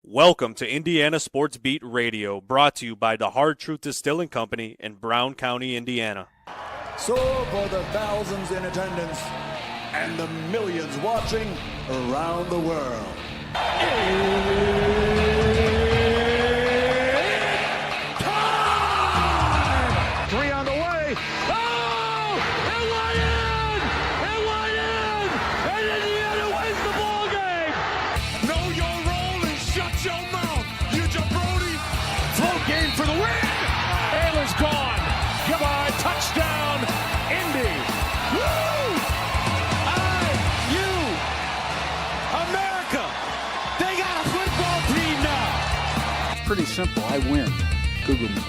Welcome to Indiana Sports Beat Radio, brought to you by the Hard Truth Distilling Company in Brown County, Indiana. So for the thousands in attendance and the millions watching around the world, it's time! 3 on the way. Oh! It went in! It went in! And Indiana wins the ball game! Know your role and shut your mouth, you jabroni! Flow game for the win! Ayla's gone. Goodbye. Touchdown, Indy. Woo! IU. America. They got a football team now. Pretty simple. I win. Google me.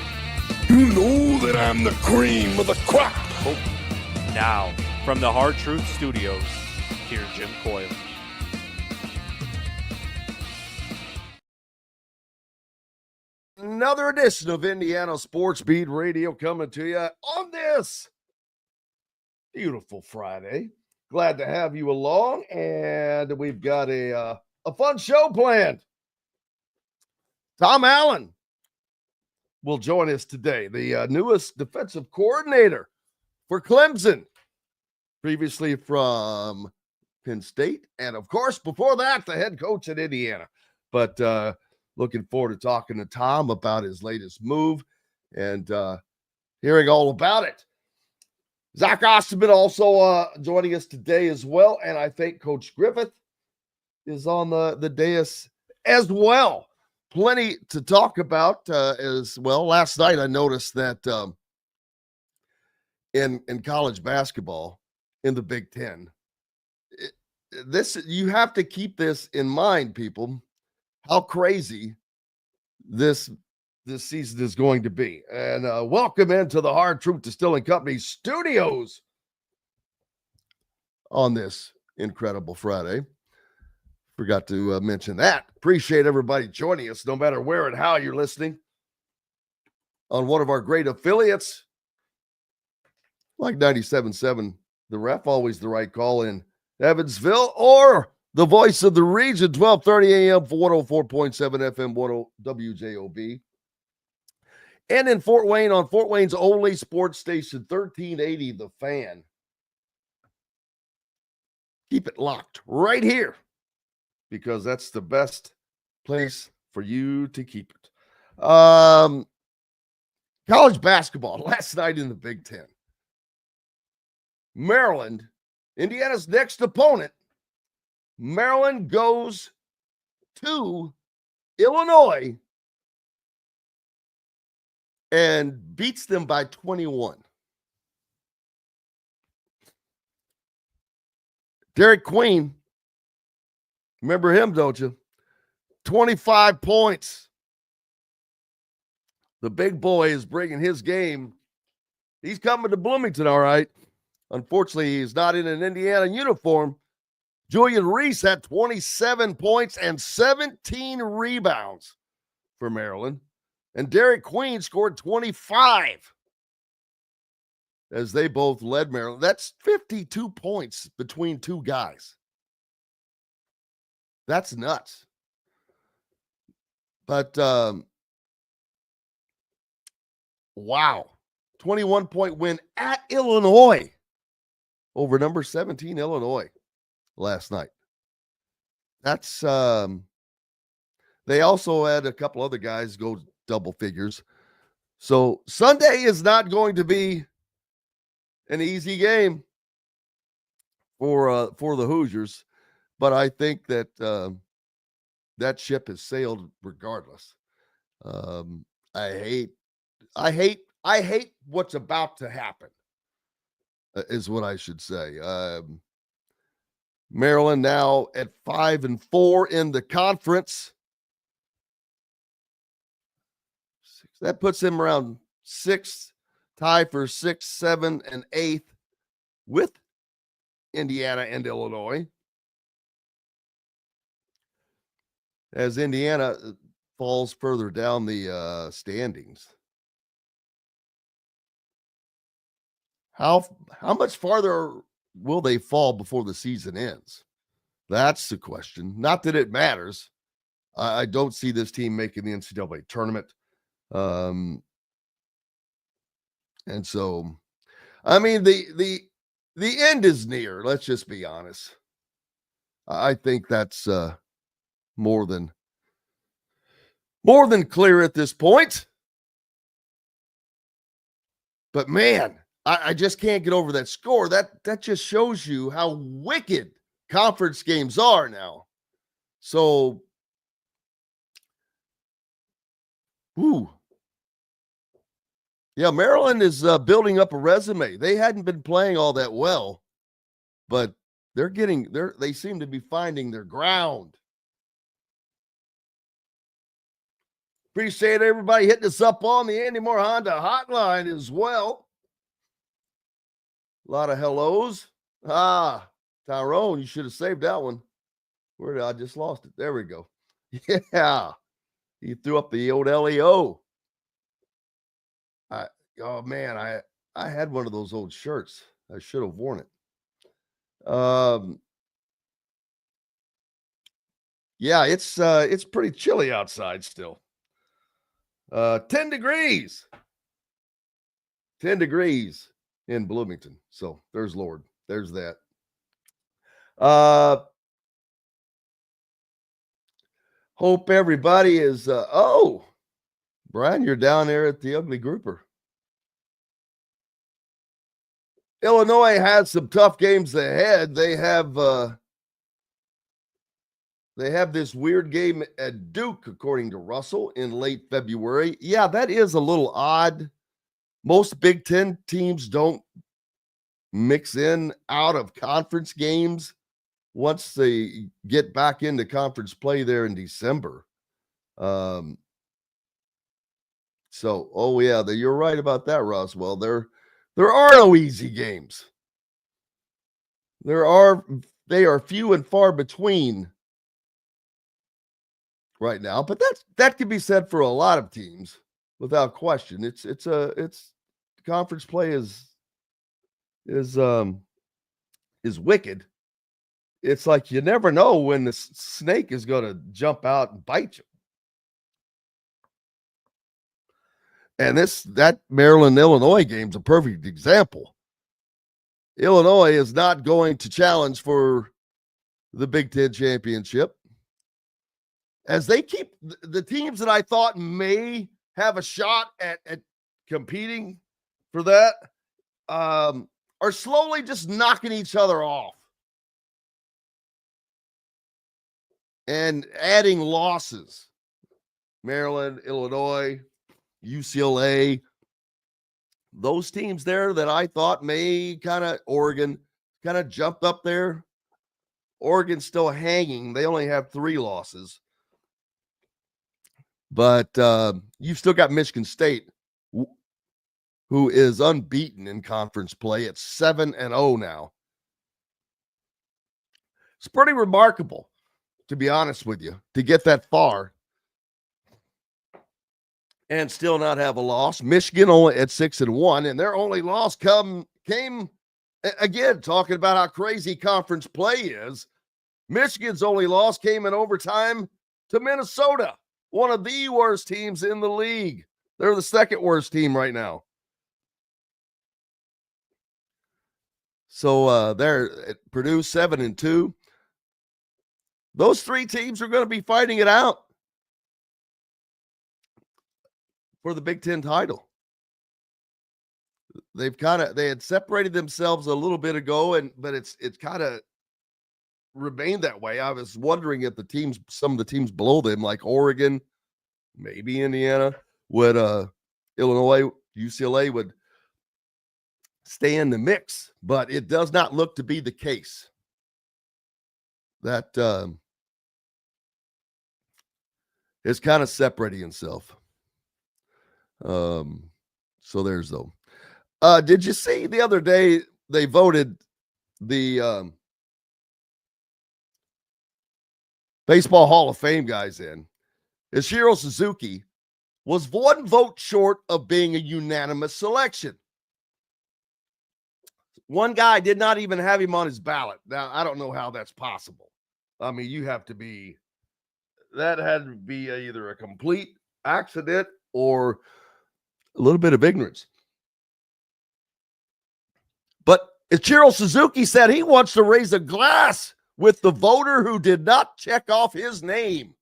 You know that I'm the cream of the crop. Now, from the Hard Truth Studios, here's Jim Coyle. Another edition of Indiana Sports Beat Radio coming to you on this beautiful Friday. Glad to have you along, and we've got a fun show planned. Tom Allen will join us today, the newest defensive coordinator for Clemson, previously from Penn State, and of course, before that, the head coach at Indiana. But looking forward to talking to Tom about his latest move and hearing all about it. Zach Osterman also joining us today as well, and I think Coach Griffith is on the dais as well. Plenty to talk about as well. Last night I noticed that in college basketball in the Big Ten, you have to keep this in mind, people, how crazy this season is going to be. And welcome into the Hard Truth Distilling Company studios on this incredible Friday. Forgot to mention that. Appreciate everybody joining us, no matter where and how you're listening on one of our great affiliates, like 97.7 The Ref, always the right call in Evansville, or the voice of the region, 12:30 a.m. for 104.7 FM, WJOB. And in Fort Wayne, on Fort Wayne's only sports station, 1380 The Fan. Keep it locked right here, because that's the best place for you to keep it. College basketball last night in the Big Ten. Maryland, Indiana's next opponent. Maryland goes to Illinois and beats them by 21. Derek Queen, remember him, don't you? 25 points. The big boy is bringing his game. He's coming to Bloomington, all right. Unfortunately, he's not in an Indiana uniform. Julian Reese had 27 points and 17 rebounds for Maryland. And Derek Queen scored 25 as they both led Maryland. That's 52 points between two guys. That's nuts. But, wow. 21-point win at Illinois over number 17 Illinois last night. That's, they also had a couple other guys go double figures. So Sunday is not going to be an easy game for the Hoosiers, but I think that that ship has sailed regardless. I hate what's about to happen, is what I should say. Maryland now at 5-4 in the conference. That puts him around sixth, tie for 6th, 7th, and 8th with Indiana and Illinois. As Indiana falls further down the standings. How much farther will they fall before the season ends? That's the question. Not that it matters. I don't see this team making the NCAA tournament. And so, I mean, the end is near. Let's just be honest. I think that's more than clear at this point. But man, I just can't get over that score. That just shows you how wicked conference games are now. So, yeah, Maryland is building up a resume. They hadn't been playing all that well, but they seem to be finding their ground. Appreciate everybody hitting us up on the Andy Moore Honda hotline as well. A lot of hellos. Tyrone, you should have saved that one. Where did I just lost it? There we go. Yeah. He threw up the old LEO. Oh man, I had one of those old shirts. I should have worn it. Yeah, it's pretty chilly outside still. 10 degrees. 10 degrees in Bloomington. So there's Lord. There's that. Hope everybody is Brian, you're down there at the Ugly Grouper. Illinois has some tough games ahead. They have this weird game at Duke, according to Russell, in late February. Yeah, that is a little odd. Most Big Ten teams don't mix in out of conference games once they get back into conference play there in December. You're right about that, Roswell. There are no easy games. They are few and far between right now, but that can be said for a lot of teams without question. It's conference play is wicked. It's like you never know when the snake is going to jump out and bite you. And that Maryland-Illinois game is a perfect example. Illinois is not going to challenge for the Big Ten championship. As they keep the teams that I thought may have a shot at competing for that are slowly just knocking each other off and adding losses. Maryland, Illinois, UCLA, those teams there that I thought may Oregon kind of jumped up there. Oregon's still hanging. They only have 3 losses. But you've still got Michigan State, who is unbeaten in conference play at 7-0 now. It's pretty remarkable, to be honest with you, to get that far and still not have a loss. Michigan only at 6-1, and their only loss came again, talking about how crazy conference play is. Michigan's only loss came in overtime to Minnesota, one of the worst teams in the league. They're the second worst team right now. So they're at Purdue 7-2. Those 3 teams are going to be fighting it out for the Big Ten title. They had separated themselves a little bit ago, but it's kind of remained that way. I was wondering if some of the teams below them, like Oregon, maybe Indiana, would Illinois, UCLA would stay in the mix, but it does not look to be the case. That is kind of separating itself. So there's though. Did you see the other day they voted the Baseball Hall of Fame guys in? Ishiro Suzuki was 1 vote short of being a unanimous selection. One guy did not even have him on his ballot. Now, I don't know how that's possible. I mean, you have to be that had to be either a complete accident or a little bit of ignorance. But Ichiro Suzuki said he wants to raise a glass with the voter who did not check off his name.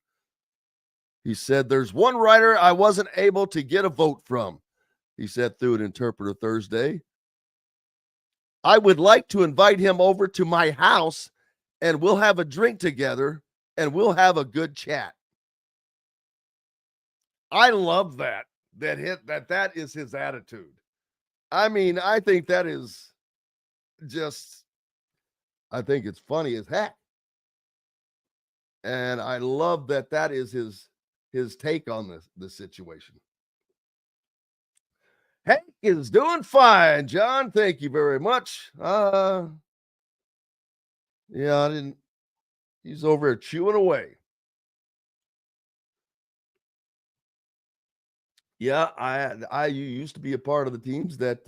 He said, there's one writer I wasn't able to get a vote from. He said through an interpreter Thursday. I would like to invite him over to my house and we'll have a drink together and we'll have a good chat. I love that. That is his attitude. I mean, I think that is just, I think it's funny as heck. And I love that is his take on this situation. Hank is doing fine, John. Thank you very much. Yeah, I didn't. He's over here chewing away. Yeah, I used to be a part of the teams that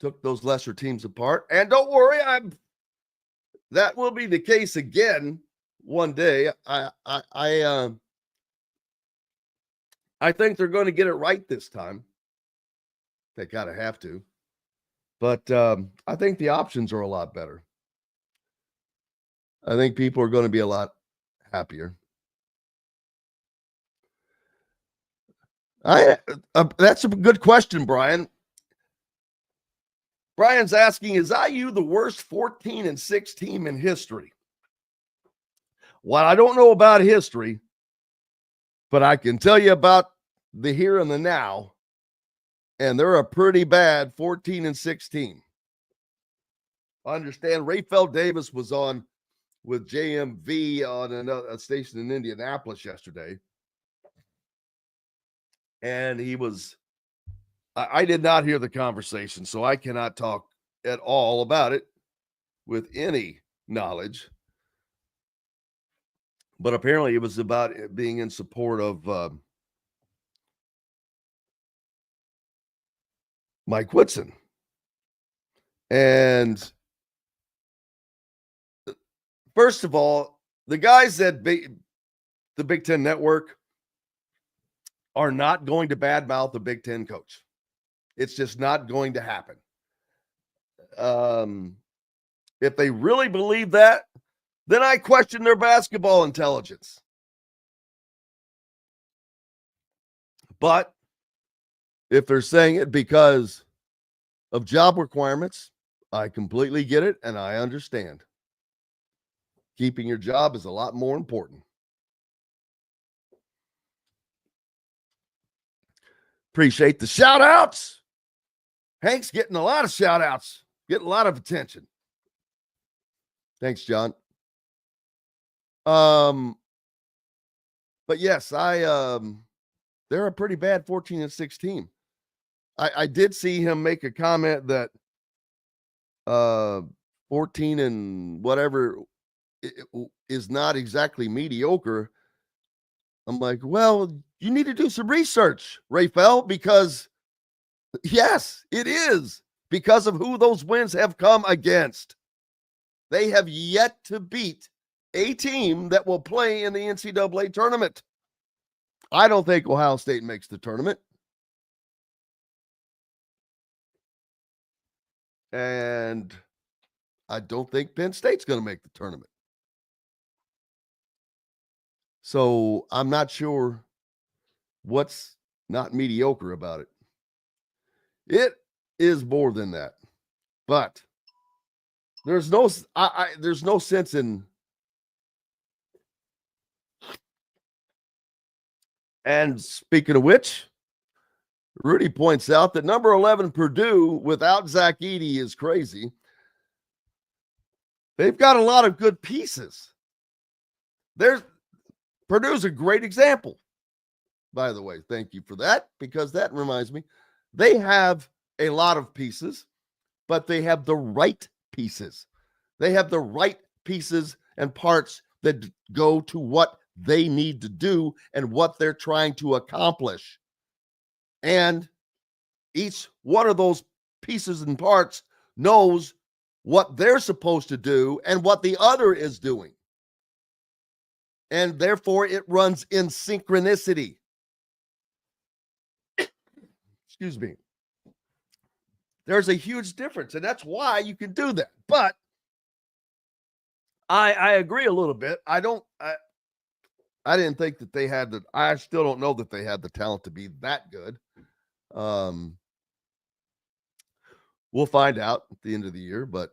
took those lesser teams apart. And don't worry, that will be the case again one day. I think they're going to get it right this time. They gotta have to. But I think the options are a lot better. I think people are going to be a lot happier. That's a good question, Brian. Brian's asking, is IU the worst 14-6 team in history? Well, I don't know about history, but I can tell you about the here and the now. And they're a pretty bad 14-6 team. I understand Rafael Davis was on with JMV on a station in Indianapolis yesterday. And he was, I did not hear the conversation, so I cannot talk at all about it with any knowledge. But apparently it was about it being in support of Mike Whitson. And first of all, the guys at the Big Ten Network are not going to badmouth the Big Ten coach. It's just not going to happen. If they really believe that, then I question their basketball intelligence. But if they're saying it because of job requirements, I completely get it and I understand. Keeping your job is a lot more important. Appreciate the shout outs. Hank's getting a lot of shout outs, getting a lot of attention. Thanks, John. But yes, they're a pretty bad 14-6 team. I did see him make a comment that 14 and whatever is not exactly mediocre. I'm like, well, you need to do some research, Rafael, because yes, it is because of who those wins have come against. They have yet to beat a team that will play in the NCAA tournament. I don't think Ohio State makes the tournament. And I don't think Penn State's going to make the tournament. So I'm not sure what's not mediocre about it. It is more than that. But there's no sense in. And speaking of which, Rudy points out that number 11 Purdue without Zach Edey is crazy. They've got a lot of good pieces. Purdue's a great example, by the way. Thank you for that, because that reminds me, they have a lot of pieces, but they have the right pieces. They have the right pieces and parts that go to what they need to do and what they're trying to accomplish. And each one of those pieces and parts knows what they're supposed to do and what the other is doing. and therefore it runs in synchronicity. Excuse me. There's a huge difference, and that's why you can do that. But I agree a little bit. I didn't think that they had I still don't know that they had the talent to be that good. We'll find out at the end of the year, but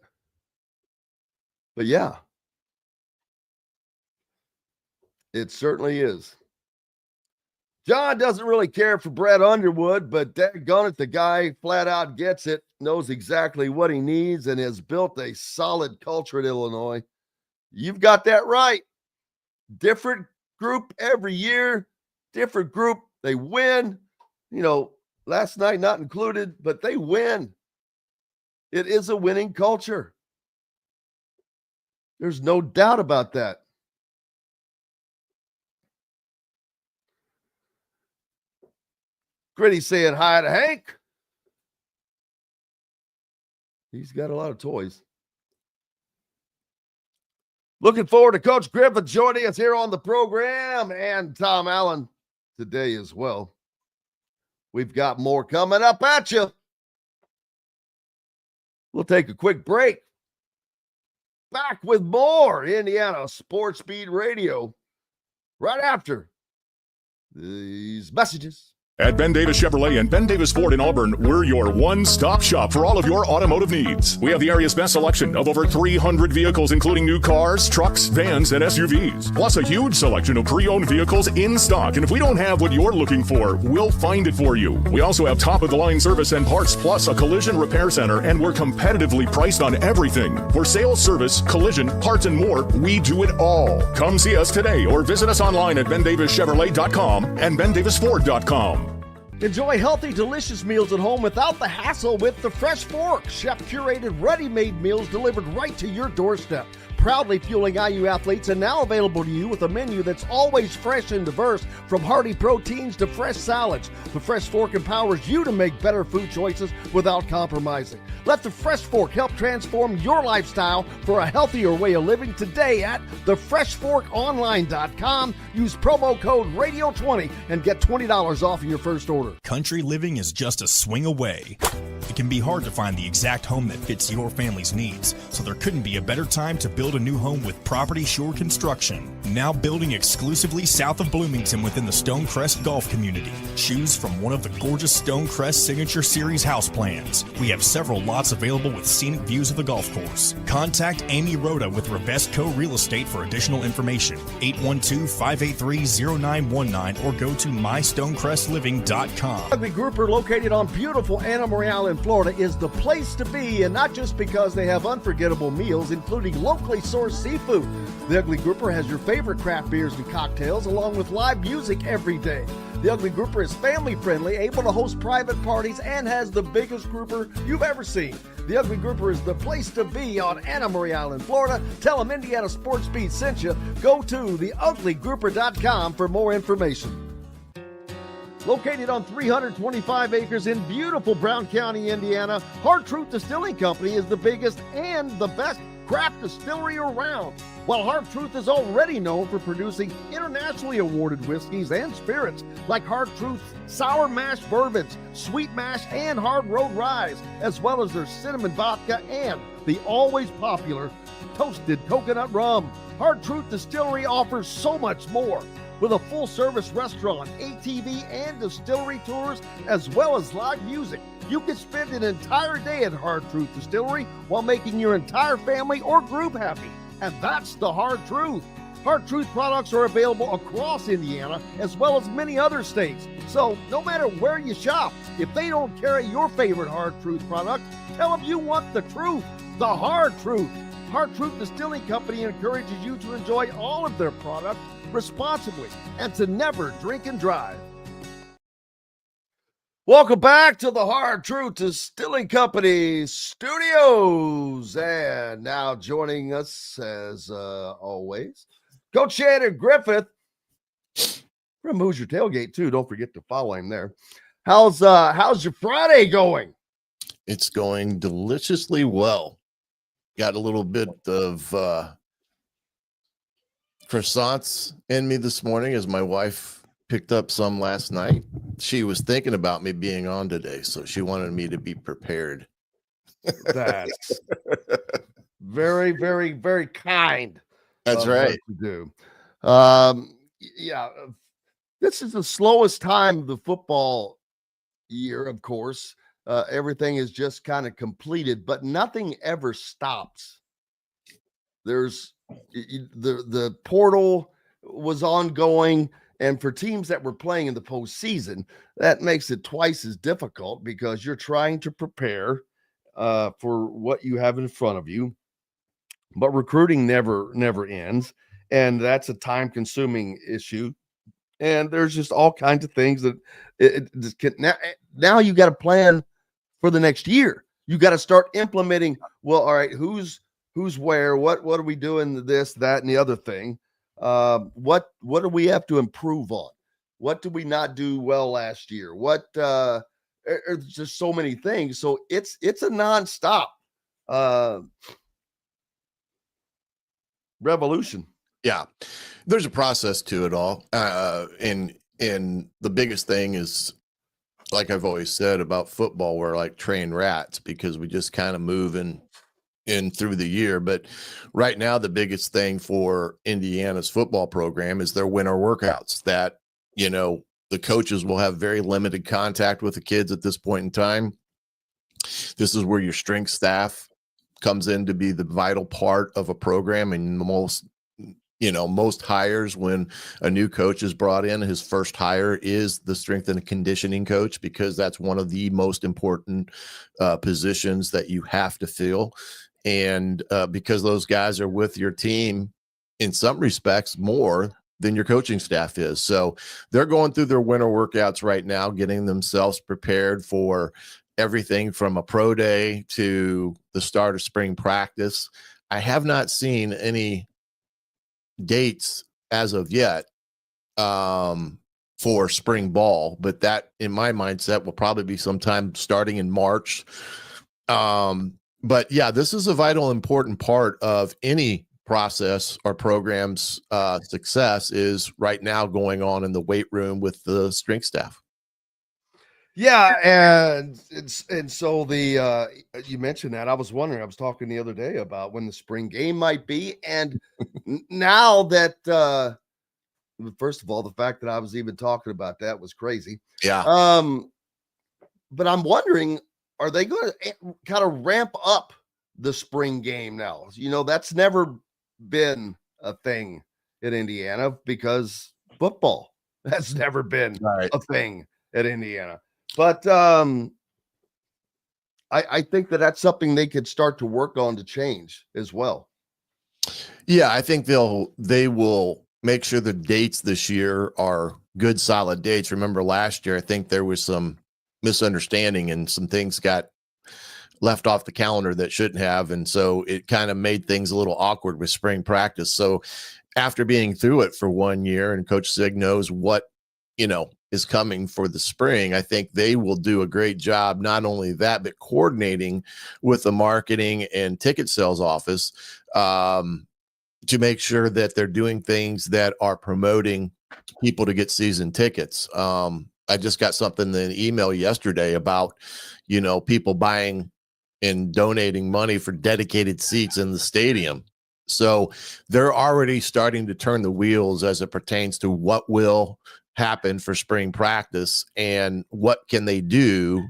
yeah, it certainly is. John doesn't really care for Brett Underwood, but daggone it, the guy flat out gets it, knows exactly what he needs, and has built a solid culture at Illinois. You've got that right. Different group every year, different group. They win, last night not included, but they win. It is a winning culture. There's no doubt about that. Gritty saying hi to Hank. He's got a lot of toys. Looking forward to Coach Griffith joining us here on the program, and Tom Allen today as well. We've got more coming up at you. We'll take a quick break. Back with more Indiana Sports Beat Radio right after these messages. At Ben Davis Chevrolet and Ben Davis Ford in Auburn, we're your one-stop shop for all of your automotive needs. We have the area's best selection of over 300 vehicles, including new cars, trucks, vans, and SUVs. Plus a huge selection of pre-owned vehicles in stock. And if we don't have what you're looking for, we'll find it for you. We also have top-of-the-line service and parts, plus a collision repair center, and we're competitively priced on everything. For sales, service, collision, parts, and more, we do it all. Come see us today or visit us online at bendavischevrolet.com and bendavisford.com. Enjoy healthy, delicious meals at home without the hassle with the Fresh Fork. Chef-curated, ready-made meals delivered right to your doorstep. Proudly fueling IU athletes and now available to you with a menu that's always fresh and diverse, from hearty proteins to fresh salads. The Fresh Fork empowers you to make better food choices without compromising. Let the Fresh Fork help transform your lifestyle for a healthier way of living today at thefreshforkonline.com. Use promo code RADIO20 and get $20 off of your first order. Country living is just a swing away. It can be hard to find the exact home that fits your family's needs, so there couldn't be a better time to build a new home with Property Shore Construction. Now building exclusively south of Bloomington within the Stonecrest Golf community. Choose from one of the gorgeous Stonecrest Signature Series house plans. We have several lots available with scenic views of the golf course. Contact Amy Rhoda with Revestco Real Estate for additional information. 812-583-0919 or go to mystonecrestliving.com. Ugly Grouper, located on beautiful Anna Maria in Florida, is the place to be, and not just because they have unforgettable meals, including locally sourced seafood. The Ugly Grouper has your favorite craft beers and cocktails, along with live music every day. The Ugly Grouper is family-friendly, able to host private parties, and has the biggest grouper you've ever seen. The Ugly Grouper is the place to be on Anna Maria Island, Florida. Tell them Indiana Sports Beat sent you. Go to theuglygrouper.com for more information. Located on 325 acres in beautiful Brown County, Indiana, Hard Truth Distilling Company is the biggest and the best craft distillery around. While Hard Truth is already known for producing internationally awarded whiskeys and spirits like Hard Truth's sour mash bourbons, sweet mash, and hard road ryes, as well as their cinnamon vodka and the always popular toasted coconut rum. Hard Truth Distillery offers so much more. With a full-service restaurant, ATV, and distillery tours, as well as live music, you can spend an entire day at Hard Truth Distillery while making your entire family or group happy. And that's the Hard Truth. Hard Truth products are available across Indiana, as well as many other states. So no matter where you shop, if they don't carry your favorite Hard Truth product, tell them you want the truth, the Hard Truth. Hard Truth Distilling Company encourages you to enjoy all of their products responsibly and to never drink and drive. Welcome back to the Hard Truth Distilling Company studios. And now joining us, as always, Coach Shannon Griffith from Hoosier Tailgate, too. Don't forget to follow him there. How's your Friday going? It's going deliciously well. Got a little bit of croissants in me this morning as my wife picked up some last night. She was thinking about me being on today, so she wanted me to be prepared. That's very, very, very kind. That's of her right. to do. Yeah, this is the slowest time of the football year, of course. Everything is just kind of completed, but nothing ever stops. There's the portal was ongoing, and for teams that were playing in the postseason, that makes it twice as difficult because you're trying to prepare for what you have in front of you. But recruiting never ends, and that's a time-consuming issue. And there's just all kinds of things that now you got to plan for the next year. You got to start implementing. Well, all right, who's where? What are we doing? This, that, and the other thing. What do we have to improve on? What did we not do well last year? What? There's just so many things. So it's a nonstop revolution. Yeah, there's a process to it all. And the biggest thing is, like I've always said about football, we're like trained rats because we just kind of move in through the year. But right now, the biggest thing for Indiana's football program is their winter workouts that, the coaches will have very limited contact with the kids at this point in time. This is where your strength staff comes in to be the vital part of a program. And most hires, when a new coach is brought in, his first hire is the strength and conditioning coach, because that's one of the most important positions that you have to fill. And because those guys are with your team in some respects more than your coaching staff is. So they're going through their winter workouts right now, getting themselves prepared for everything from a pro day to the start of spring practice. I have not seen any dates as of yet for spring ball, but that in my mindset will probably be sometime starting in March. But yeah, this is a vital, important part of any process or program's success is right now going on in the weight room with the strength staff. Yeah, and so the you mentioned that. I was wondering, I was talking the other day about when the spring game might be, and now that first of all, the fact that I was even talking about that was crazy. Yeah. But I'm wondering, are they going to kind of ramp up the spring game now? That's never been a thing in Indiana because football has never been a thing at Indiana. But I think that's something they could start to work on to change as well. Yeah, I think they will make sure the dates this year are good, solid dates. Remember last year, I think there was some misunderstanding and some things got left off the calendar that shouldn't have. And so it kind of made things a little awkward with spring practice. So after being through it for 1 year and Coach Sig knows what, is coming for the spring, I think they will do a great job. Not only that, but coordinating with the marketing and ticket sales office to make sure that they're doing things that are promoting people to get season tickets. I just got something in an email yesterday about, people buying and donating money for dedicated seats in the stadium. So they're already starting to turn the wheels as it pertains to what will happen for spring practice and what can they do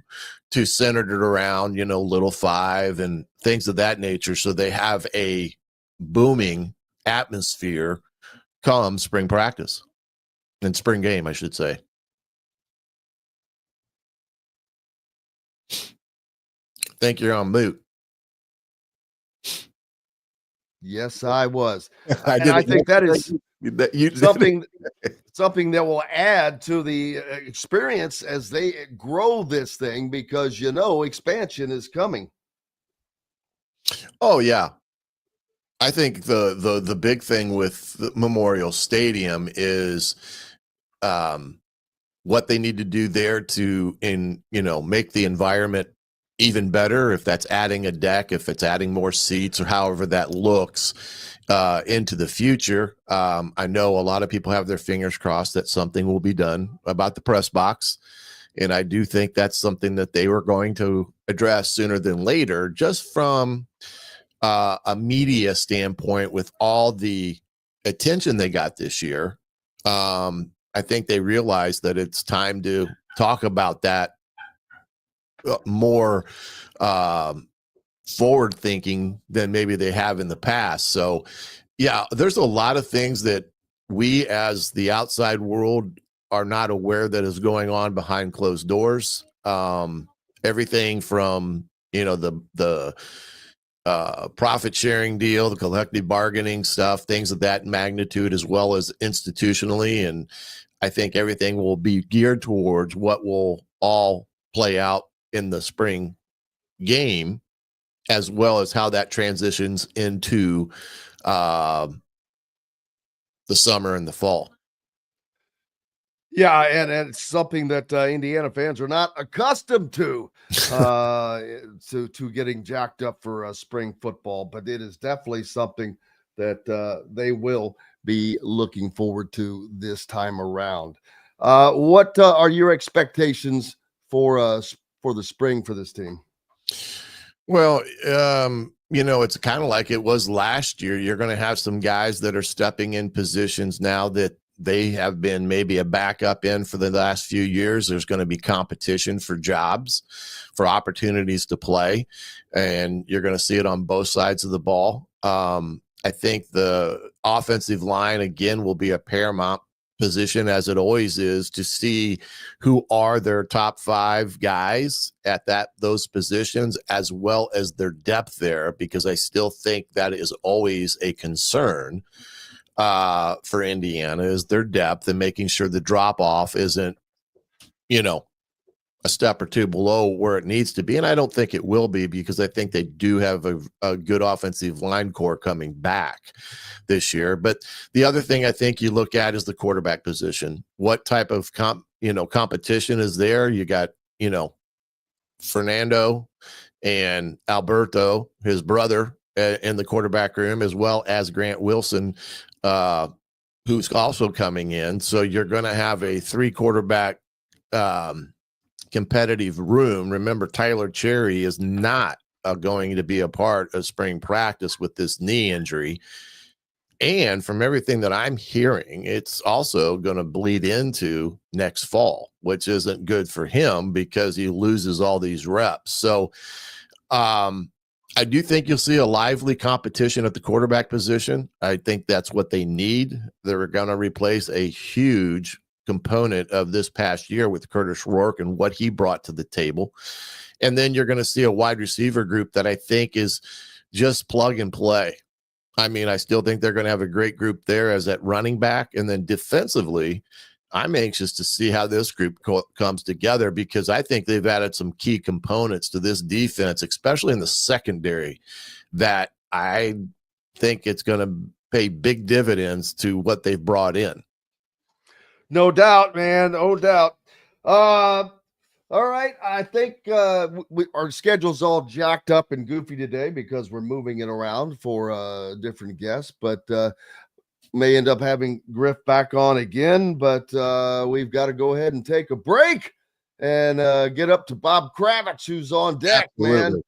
to center it around, Little Five and things of that nature. So they have a booming atmosphere come spring practice and spring game, I should say. Think you're on mute. Yes, I was. I think that is something that will add to the experience as they grow this thing, because expansion is coming. Oh yeah, I think the big thing with the Memorial Stadium is what they need to do there to make the environment even better, if that's adding a deck, if it's adding more seats, or however that looks into the future. I know a lot of people have their fingers crossed that something will be done about the press box. And I do think that's something that they were going to address sooner than later, just from a media standpoint with all the attention they got this year. I think they realized that it's time to talk about that more forward thinking than maybe they have in the past. So yeah, there's a lot of things that we as the outside world are not aware that is going on behind closed doors. Everything from, the profit sharing deal, the collective bargaining stuff, things of that magnitude, as well as institutionally. And I think everything will be geared towards what will all play out in the spring game, as well as how that transitions into the summer and the fall. Yeah, and it's something that Indiana fans are not accustomed to getting jacked up for spring football, but it is definitely something that they will be looking forward to this time around. What are your expectations for the spring for this team? Well, it's kind of like it was last year. You're going to have some guys that are stepping in positions now that they have been maybe a backup in for the last few years. There's going to be competition for jobs, for opportunities to play, and you're going to see it on both sides of the ball. I think the offensive line, again, will be a paramount position, as it always is, to see who are their top 5 guys at those positions, as well as their depth there, because I still think that is always a concern for Indiana, is their depth and making sure the drop off isn't, a step or two below where it needs to be. And I don't think it will be, because I think they do have a good offensive line core coming back this year. But the other thing I think you look at is the quarterback position. What type of competition is there? You got, Fernando and Alberto, his brother, in the quarterback room, as well as Grant Wilson, who's also coming in. So you're going to have a 3 quarterback competitive room. Remember, Tyler Cherry is not going to be a part of spring practice with this knee injury. And from everything that I'm hearing, it's also going to bleed into next fall, which isn't good for him because he loses all these reps. So I do think you'll see a lively competition at the quarterback position. I think that's what they need. They're going to replace a huge component of this past year with Curtis Rourke and what he brought to the table. And then you're going to see a wide receiver group that I think is just plug and play. I mean, I still think they're going to have a great group there as at running back. And then defensively, I'm anxious to see how this group comes together, because I think they've added some key components to this defense, especially in the secondary, that I think it's going to pay big dividends to what they've brought in. No doubt, man. No doubt. All right. I think our schedule's all jacked up and goofy today because we're moving it around for different guests, but may end up having Griff back on again, but we've got to go ahead and take a break and get up to Bob Kravitz, who's on deck. Absolutely. Man.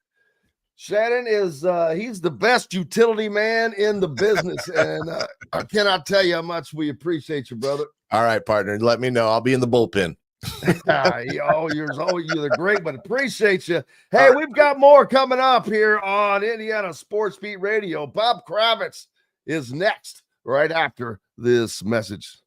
Shannon is he's the best utility man in the business, and I cannot tell you how much we appreciate you, brother. All right, partner. Let me know. I'll be in the bullpen. You're great, but appreciate you. Hey, we've got more coming up here on Indiana Sports Beat Radio. Bob Kravitz is next, right after this message.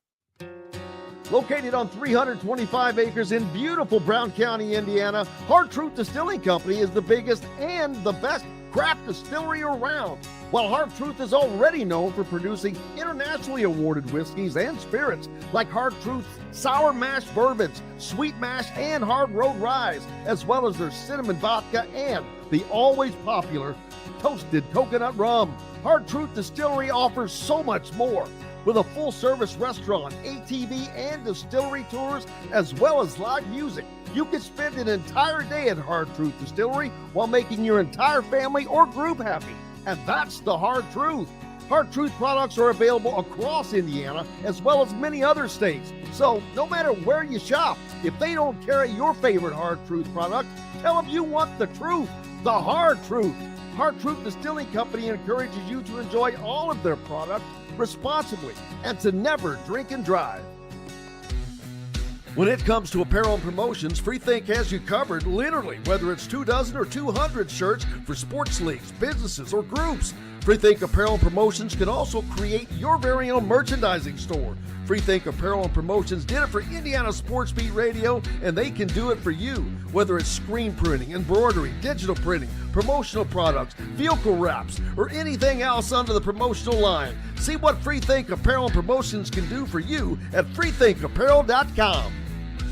Located on 325 acres in beautiful Brown County, Indiana, Hard Truth Distilling Company is the biggest and the best craft distillery around. While Hard Truth is already known for producing internationally awarded whiskeys and spirits like Hard Truth's sour mash bourbons, sweet mash, and hard road ryes, as well as their cinnamon vodka and the always popular toasted coconut rum. Hard Truth Distillery offers so much more. with a full-service restaurant, ATV, and distillery tours, as well as live music. You can spend an entire day at Hard Truth Distillery while making your entire family or group happy. And that's the Hard Truth. Hard Truth products are available across Indiana as well as many other states. So no matter where you shop, if they don't carry your favorite Hard Truth product, tell them you want the truth, the Hard Truth. Hard Truth Distilling Company encourages you to enjoy all of their products responsibly and to never drink and drive. When it comes to apparel and promotions, Freethink has you covered, literally, whether it's 24 or 200 shirts for sports leagues, businesses, or groups. Freethink Apparel and Promotions can also create your very own merchandising store. Freethink Apparel and Promotions did it for Indiana Sports Beat Radio, and they can do it for you. Whether it's screen printing, embroidery, digital printing, promotional products, vehicle wraps, or anything else under the promotional line. See what Freethink Apparel and Promotions can do for you at freethinkapparel.com.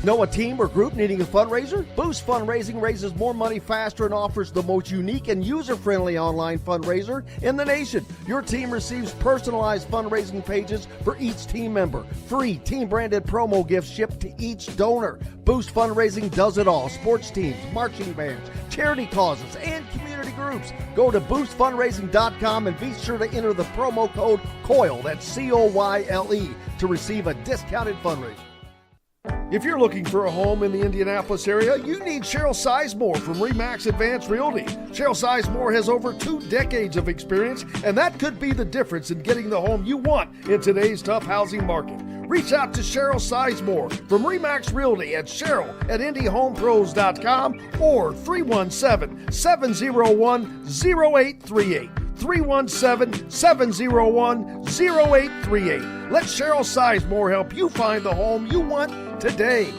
Know a team or group needing a fundraiser? Boost Fundraising raises more money faster and offers the most unique and user-friendly online fundraiser in the nation. Your team receives personalized fundraising pages for each team member. Free team-branded promo gifts shipped to each donor. Boost Fundraising does it all. Sports teams, marching bands, charity causes, and community groups. Go to boostfundraising.com and be sure to enter the promo code COYLE, that's C-O-Y-L-E, to receive a discounted fundraiser. If you're looking for a home in the Indianapolis area, you need Cheryl Sizemore from RE/MAX Advanced Realty. Cheryl Sizemore has over 2 decades of experience, and that could be the difference in getting the home you want in today's tough housing market. Reach out to Cheryl Sizemore from RE/MAX Realty at cheryl@indyhomepros.com or 317-701-0838. 317-701-0838. Let Cheryl Sizemore help you find the home you want today.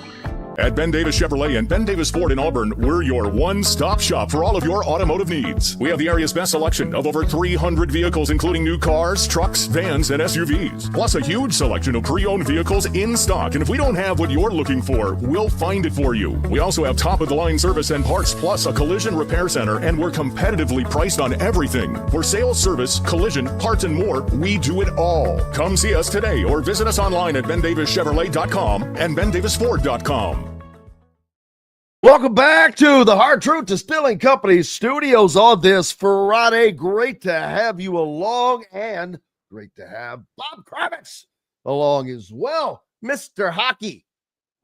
At Ben Davis Chevrolet and Ben Davis Ford in Auburn, we're your one-stop shop for all of your automotive needs. We have the area's best selection of over 300 vehicles, including new cars, trucks, vans, and SUVs. Plus a huge selection of pre-owned vehicles in stock. And if we don't have what you're looking for, we'll find it for you. We also have top-of-the-line service and parts, plus a collision repair center, and we're competitively priced on everything. For sales, service, collision, parts, and more, we do it all. Come see us today or visit us online at bendavischevrolet.com and bendavisford.com. Welcome back to the Hard Truth Distilling Company studios on this Friday. Great to have you along, and great to have Bob Kravitz along as well. Mr. Hockey.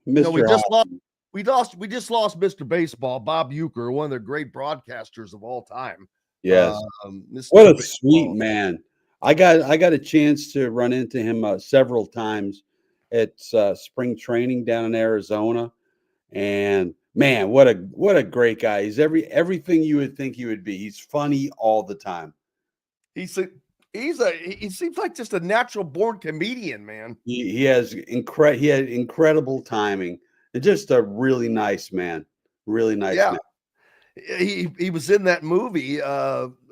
We just lost Mr. Baseball, Bob Uecker, one of the great broadcasters of all time. Yes. What a sweet man. I got a chance to run into him several times at spring training down in Arizona, and man, what a great guy. He's everything you would think he would be. He's funny all the time. He seems like just a natural born comedian, man. He had incredible timing, and just a really nice man. Really nice man. He was in that movie,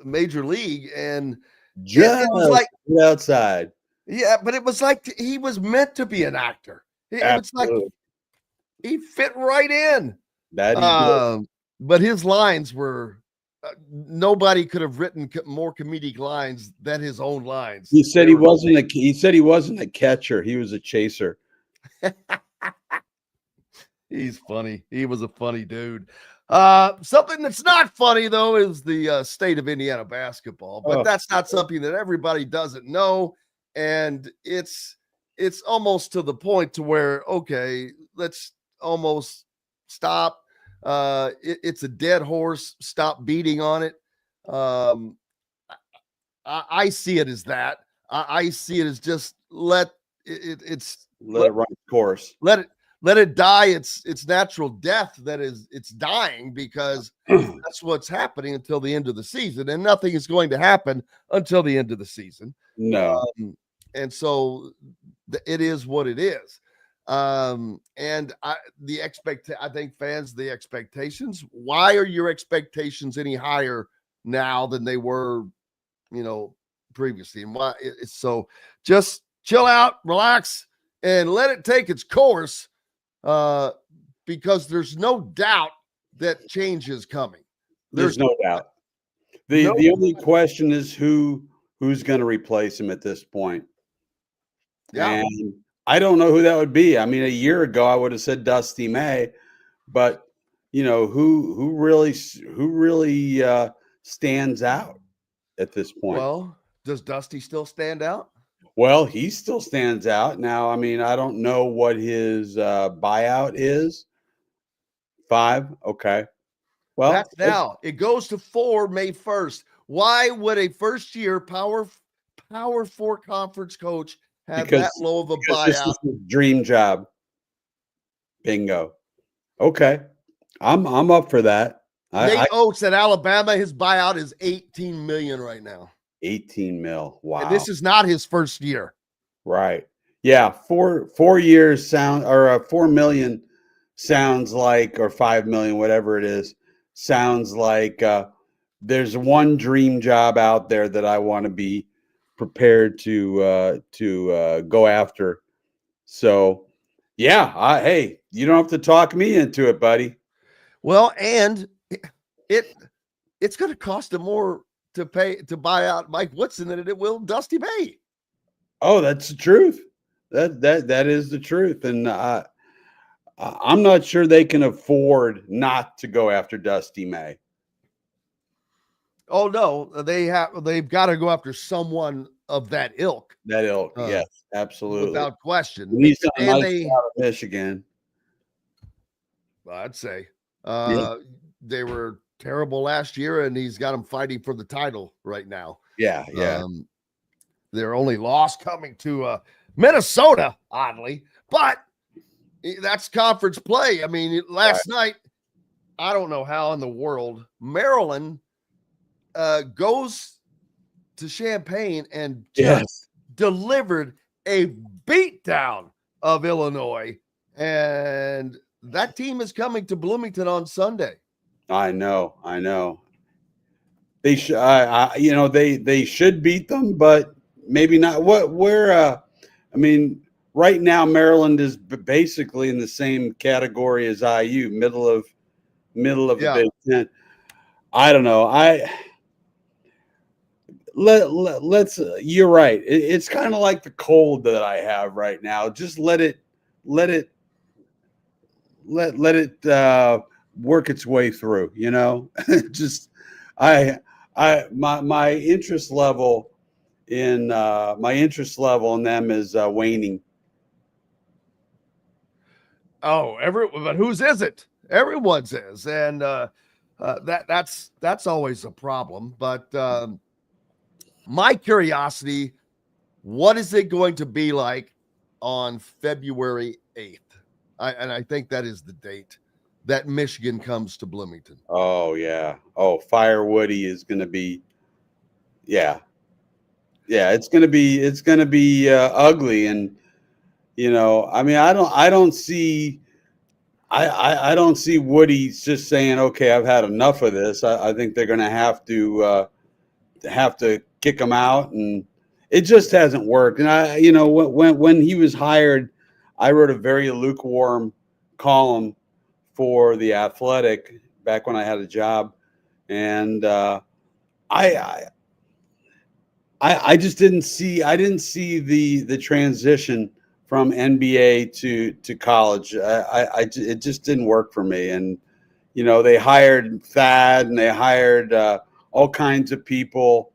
Major League, and just was like outside. Yeah, but it was like he was meant to be an actor. It was like he fit right in. But his lines were nobody could have written more comedic lines than his own lines. He said he wasn't a catcher. He was a chaser. He's funny. He was a funny dude. Something that's not funny though is the state of Indiana basketball, but that's not something that everybody doesn't know. And it's almost to the point to where, okay, let's almost stop. It's a dead horse. Stop beating on it. I see it as that. I see it as just let it run its course. Let it die. It's natural death. It's dying because that's what's happening until the end of the season, and nothing is going to happen until the end of the season. No. And so it is what it is. And I think fans, the expectations, why are your expectations any higher now than they were, previously? And why it's so just chill out, relax, and let it take its course. Because there's no doubt that change is coming. There's no doubt. The only question is who's going to replace him at this point. Yeah. And I don't know who that would be. I mean, a year ago I would have said Dusty May, but who really stands out at this point? Well, does Dusty still stand out? Well, he still stands out. Now, I mean, I don't know what his buyout is. 5. Okay. Well, That's now. It goes to 4 May 1st. Why would a first-year Power 4 conference coach have that low of a buyout? This is his dream job. Bingo. Okay. I'm up for that. Nate Oates at Alabama, his buyout is $18 million right now. 18 mil. Wow. And this is not his first year. Right. Yeah. 4 years or 4 million sounds like, or 5 million, whatever it is, sounds like there's one dream job out there that I want to be prepared to go after. So yeah, hey, you don't have to talk me into it, buddy. Well, and it's going to cost him more to buy out Mike Woodson than it will Dusty May. Oh, that's the truth. That is the truth. And I'm not sure they can afford not to go after Dusty May. Oh no, they've got to go after someone of that ilk. Yes, absolutely, without question. He's out of Michigan. I'd say they were terrible last year, and he's got them fighting for the title right now. Yeah. Their only loss coming to Minnesota, oddly, but that's conference play. I mean, last night, I don't know how in the world Maryland goes to Champaign and just delivered a beatdown of Illinois, and that team is coming to Bloomington on Sunday. I know. They should, they should beat them, but maybe not. I mean, right now Maryland is basically in the same category as IU, middle of the Big Ten. I don't know. Let's. You're right. It's kind of like the cold that I have right now. Just let it work its way through. Just my interest level in them is waning. Oh, but whose is it? Everyone's is, and that's always a problem. But my curiosity, what is it going to be like on February 8th? I think that is the date that Michigan comes to Bloomington. Oh yeah. Oh, Fire Woody is going to be, yeah. It's going to be ugly, and I mean, I don't see Woody just saying, okay, I've had enough of this. I think they're going to have to kick him out, and it just hasn't worked. And when he was hired, I wrote a very lukewarm column for The Athletic back when I had a job, and I just didn't see the transition from NBA to college. It just didn't work for me. And they hired Thad, and they hired all kinds of people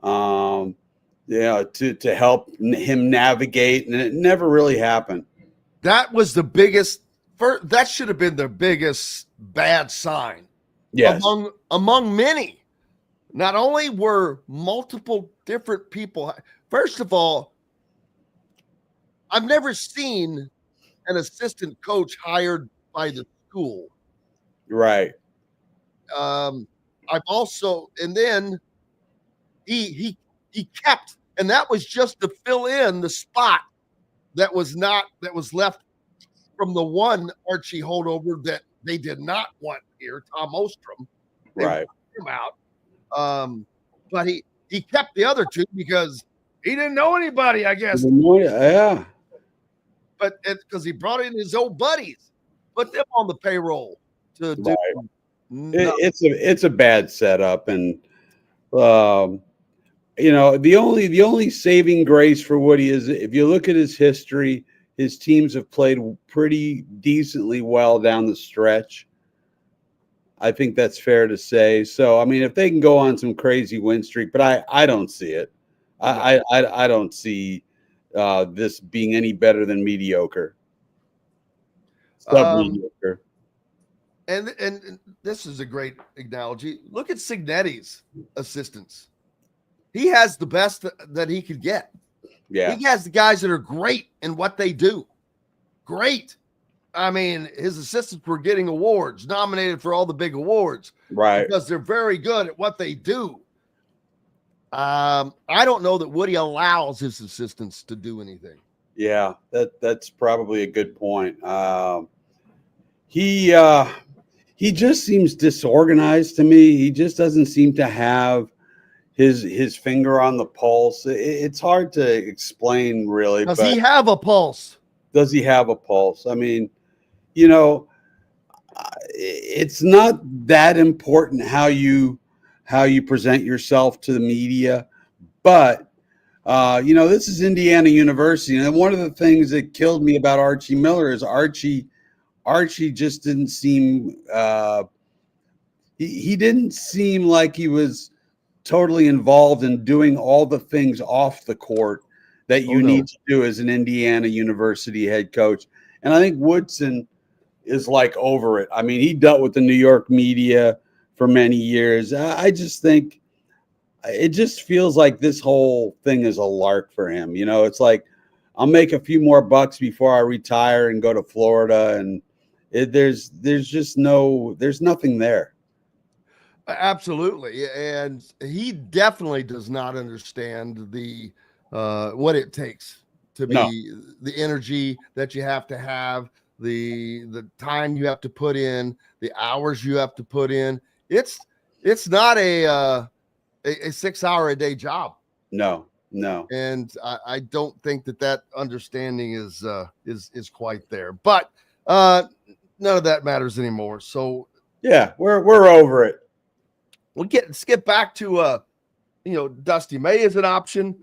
to help him navigate, and it never really happened. That was the biggest. That should have been the biggest bad sign. Yes. Among many. Not only were multiple different people. First of all, I've never seen an assistant coach hired by the school. Right. I've also, and then he kept, and that was just to fill in the spot that was left from the one Archie holdover that they did not want here, Tom Ostrom. They right. Him out. But he kept the other two because he didn't know anybody, I guess. Yeah. But because he brought in his old buddies, put them on the payroll to do. Right. It's a bad setup, and the only saving grace for Woody is if you look at his history, his teams have played pretty decently well down the stretch. I think that's fair to say. So, I mean, if they can go on some crazy win streak, but I don't see it. I don't see this being any better than mediocre. Sub-mediocre. And this is a great analogy. Look at Signetti's assistants. He has the best that he could get. Yeah. He has the guys that are great in what they do. Great. I mean, his assistants were getting awards, nominated for all the big awards. Right. Because they're very good at what they do. I don't know that Woody allows his assistants to do anything. Yeah, that's probably a good point. He just seems disorganized to me. He just doesn't seem to have his finger on the pulse. It's hard to explain, really. Does he have a pulse? Does he have a pulse? I mean, it's not that important how you present yourself to the media, but this is Indiana University, and one of the things that killed me about Archie Miller is Archie just didn't seem he didn't seem like he was totally involved in doing all the things off the court that you need to do as an Indiana University head coach. And I think Woodson is like over it. I mean, he dealt with the New York media for many years. I just think it just feels like this whole thing is a lark for him. It's like, I'll make a few more bucks before I retire and go to Florida. And there's nothing there. Absolutely. And he definitely does not understand the what it takes to be the energy that you have to have, the time you have to put in, the hours you have to put in. It's not a 6-hour-a-day job. No. And I don't think that understanding is quite there. But none of that matters anymore. So yeah, we're over it. Let's get back to Dusty May is an option.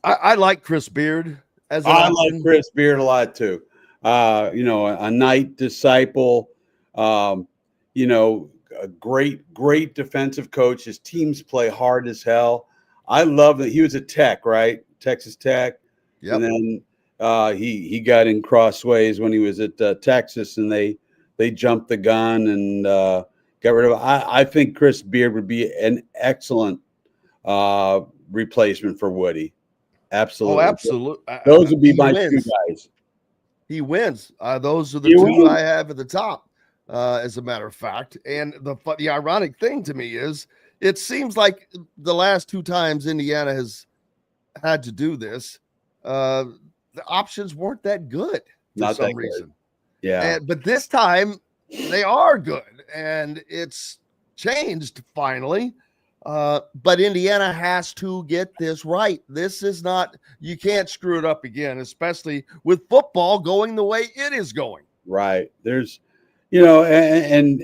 I like Chris Beard as an option. I like Chris Beard a lot too. A Knight disciple, a great defensive coach. His teams play hard as hell. I love that he was a Tech, right? Texas Tech. Yep. And then he got in crossways when he was at Texas, and they jumped the gun and got rid of it. I think Chris Beard would be an excellent replacement for Woody. Absolutely. Oh, absolutely. Those would be my two guys. He wins. Those are the two I have at the top, as a matter of fact. And the ironic thing to me is it seems like the last two times Indiana has had to do this, the options weren't that good for some reason. Yeah. But this time they are good, and it's changed finally. But Indiana has to get this right. This is not, you can't screw it up again, especially with football going the way it is going. Right. There's, and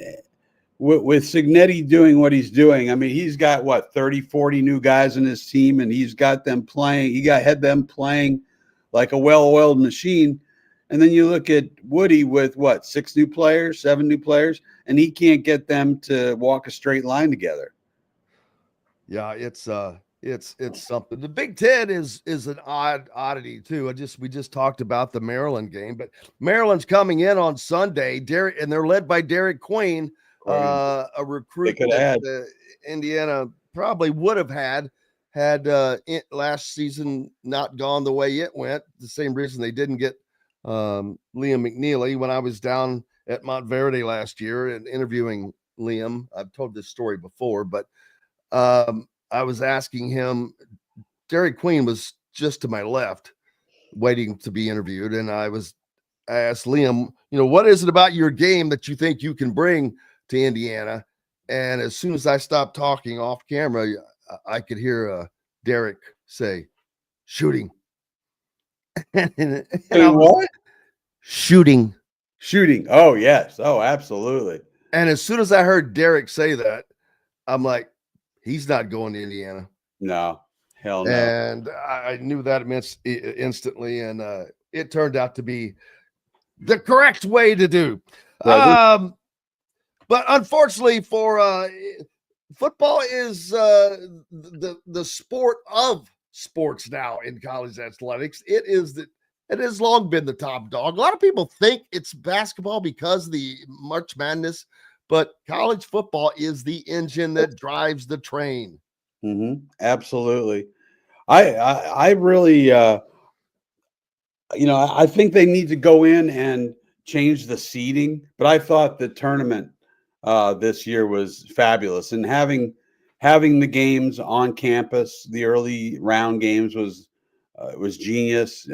with Signetti doing what he's doing, I mean, he's got 30, 40 new guys in his team, and he's got them playing. Had them playing like a well-oiled machine. And then you look at Woody with 6 new players, 7 new players, and he can't get them to walk a straight line together. Yeah, it's something. The Big Ten is an oddity too. We just talked about the Maryland game, but Maryland's coming in on Sunday. And they're led by Derek Queen, a recruit that Indiana probably would have had last season not gone the way it went. The same reason they didn't get Liam McNeely. When I was down at Montverde last year and interviewing Liam, I've told this story before, but I was asking him, Derek Queen was just to my left waiting to be interviewed. And I asked Liam, what is it about your game that you think you can bring to Indiana? And as soon as I stopped talking off camera, I could hear Derek say, shooting. and what? Shooting. Oh, yes. Oh, absolutely. And as soon as I heard Derek say that, I'm like, he's not going to Indiana. No, hell no. And I knew that instantly, and it turned out to be the correct way to do. But unfortunately for football is the sport of sports now in college athletics. It has long been the top dog. A lot of people think it's basketball because of the March Madness, but college football is the engine that drives the train. Absolutely. I really, I think they need to go in and change the seeding, but I thought the tournament this year was fabulous, and having the games on campus, the early round games was genius.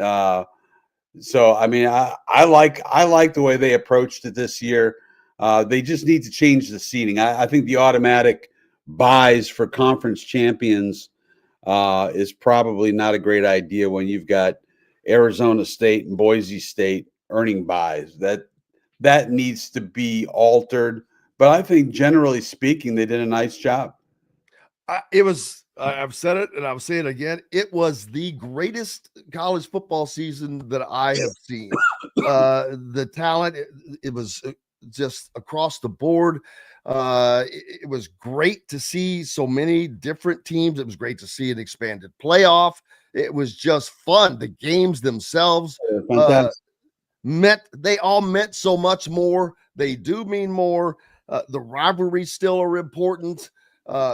So I mean, I like the way they approached it this year. They just need to change the seeding. I think the automatic buys for conference champions is probably not a great idea when you've got Arizona State and Boise State earning buys. That needs to be altered. But I think generally speaking, they did a nice job. I've said it and I'll say it again. It was the greatest college football season that I have seen. The talent, it was just across the board. It was great to see so many different teams. It was great to see an expanded playoff. It was just fun. The games themselves meant so much more. They do mean more. The rivalries still are important.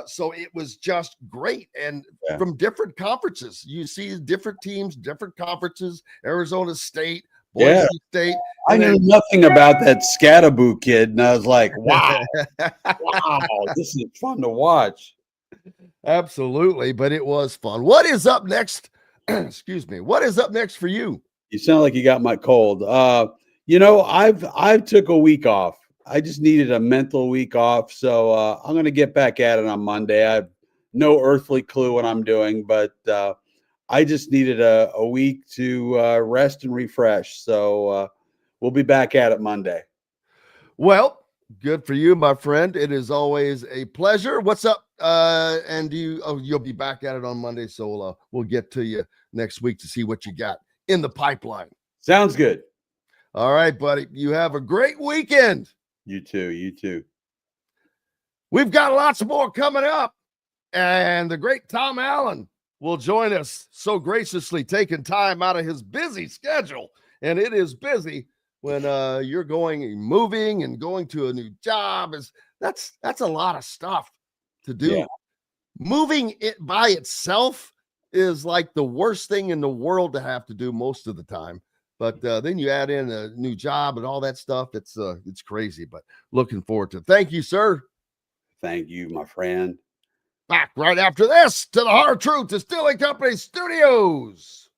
So it was just great. And from different conferences, you see different teams, different conferences, Arizona State, Boise State. I knew nothing about that Scattaboo kid, and I was like, wow, this is fun to watch. Absolutely, but it was fun. What is up next? Excuse me. What is up next for you? You sound like you got my cold. I've took a week off. I just needed a mental week off, so I'm going to get back at it on Monday. I have no earthly clue what I'm doing, but I just needed a week to rest and refresh. So we'll be back at it Monday. Well, good for you, my friend. It is always a pleasure. What's up? And you'll be back at it on Monday, so we'll get to you next week to see what you got in the pipeline. Sounds good. All right, buddy. You have a great weekend. You too. You too. We've got lots more coming up, and the great Tom Allen will join us so graciously, taking time out of his busy schedule. And it is busy when you're moving and going to a new job. That's a lot of stuff to do. Yeah. Moving it by itself is like the worst thing in the world to have to do most of the time. But then you add in a new job and all that stuff. It's crazy, but looking forward to it. Thank you, sir. Thank you, my friend. Back right after this to the Hard Truth Distilling Company Studios.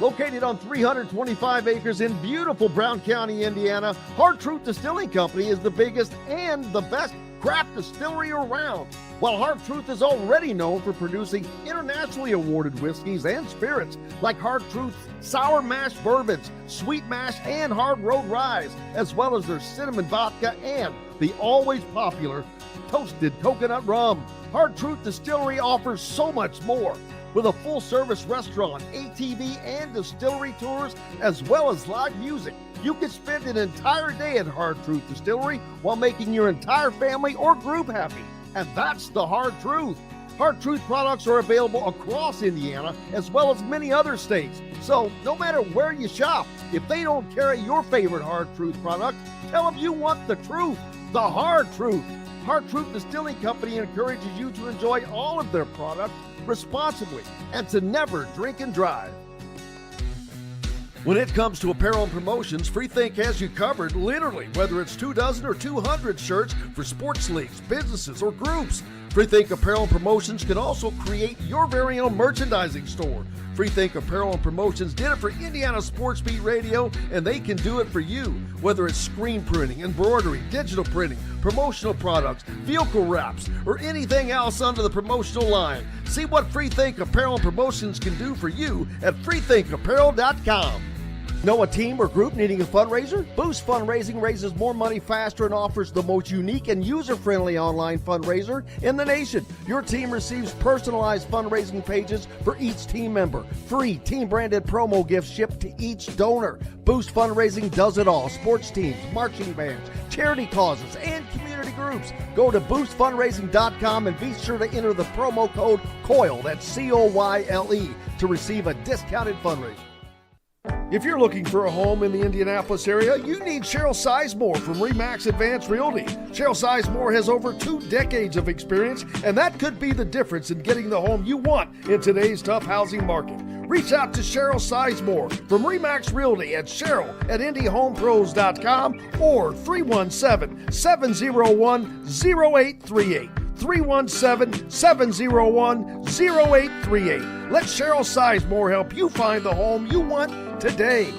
Located on 325 acres in beautiful Brown County, Indiana, Hard Truth Distilling Company is the biggest and the best craft distillery around. While Hard Truth is already known for producing internationally awarded whiskeys and spirits like Hard Truth's sour mash bourbons, sweet mash, and hard road ryes, as well as their cinnamon vodka and the always popular toasted coconut rum. Hard Truth Distillery offers so much more. With a full-service restaurant, ATV, and distillery tours, as well as live music, you can spend an entire day at Hard Truth Distillery while making your entire family or group happy. And that's the Hard Truth. Hard Truth products are available across Indiana, as well as many other states. So no matter where you shop, if they don't carry your favorite Hard Truth product, tell them you want the truth, the Hard Truth. Hard Truth Distilling Company encourages you to enjoy all of their products responsibly and to never drink and drive. When it comes to apparel and promotions, Freethink has you covered, literally, whether it's 24 or 200 shirts for sports leagues, businesses, or groups. Freethink Apparel and Promotions can also create your very own merchandising store. Freethink Apparel and Promotions did it for Indiana Sports Beat Radio, and they can do it for you. Whether it's screen printing, embroidery, digital printing, promotional products, vehicle wraps, or anything else under the promotional line. See what Freethink Apparel and Promotions can do for you at freethinkapparel.com. Know a team or group needing a fundraiser? Boost Fundraising raises more money faster and offers the most unique and user-friendly online fundraiser in the nation. Your team receives personalized fundraising pages for each team member. Free team-branded promo gifts shipped to each donor. Boost Fundraising does it all. Sports teams, marching bands, charity causes, and community groups. Go to boostfundraising.com and be sure to enter the promo code COYLE, that's COYLE, to receive a discounted fundraiser. If you're looking for a home in the Indianapolis area, you need Cheryl Sizemore from RE/MAX Advanced Realty. Cheryl Sizemore has over 2 decades of experience, and that could be the difference in getting the home you want in today's tough housing market. Reach out to Cheryl Sizemore from RE/MAX Realty at Cheryl@IndyHomePros.com or 317-701-0838. 317-701-0838. Let Cheryl Sizemore help you find the home you want today.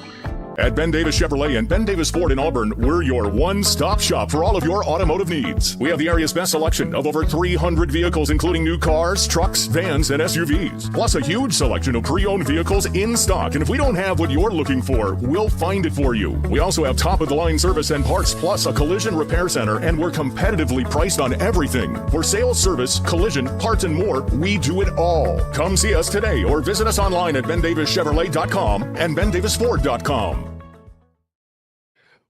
At Ben Davis Chevrolet and Ben Davis Ford in Auburn, we're your one-stop shop for all of your automotive needs. We have the area's best selection of over 300 vehicles, including new cars, trucks, vans, and SUVs. Plus a huge selection of pre-owned vehicles in stock. And if we don't have what you're looking for, we'll find it for you. We also have top-of-the-line service and parts, plus a collision repair center, and we're competitively priced on everything. For sales, service, collision, parts, and more, we do it all. Come see us today or visit us online at BenDavisChevrolet.com and BenDavisFord.com.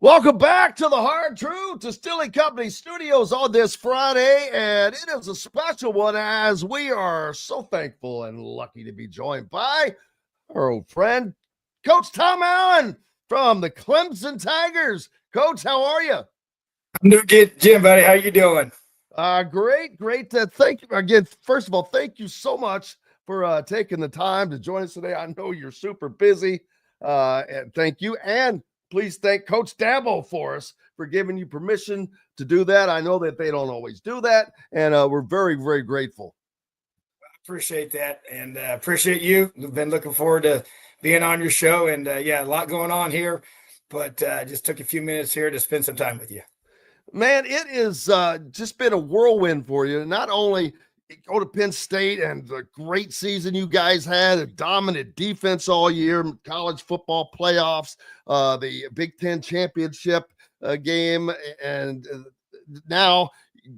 Welcome back to the Hard Truth Distilling Company Studios on this Friday, and it is a special one as we are so thankful and lucky to be joined by our old friend, Coach Tom Allen from the Clemson Tigers. Coach, how are you? I'm doing good, Jim, buddy. How you doing? Great. Thank you again. First of all, thank you so much for taking the time to join us today. I know you're super busy, and thank you. And please thank Coach Dabo for us for giving you permission to do that. I know that they don't always do that, and we're very, very grateful. I appreciate that, and appreciate you. We've been looking forward to being on your show, and a lot going on here, but just took a few minutes here to spend some time with you. Man, it is just been a whirlwind for you. Not only go to Penn State and the great season you guys had, a dominant defense all year, college football playoffs, the Big Ten championship game, and now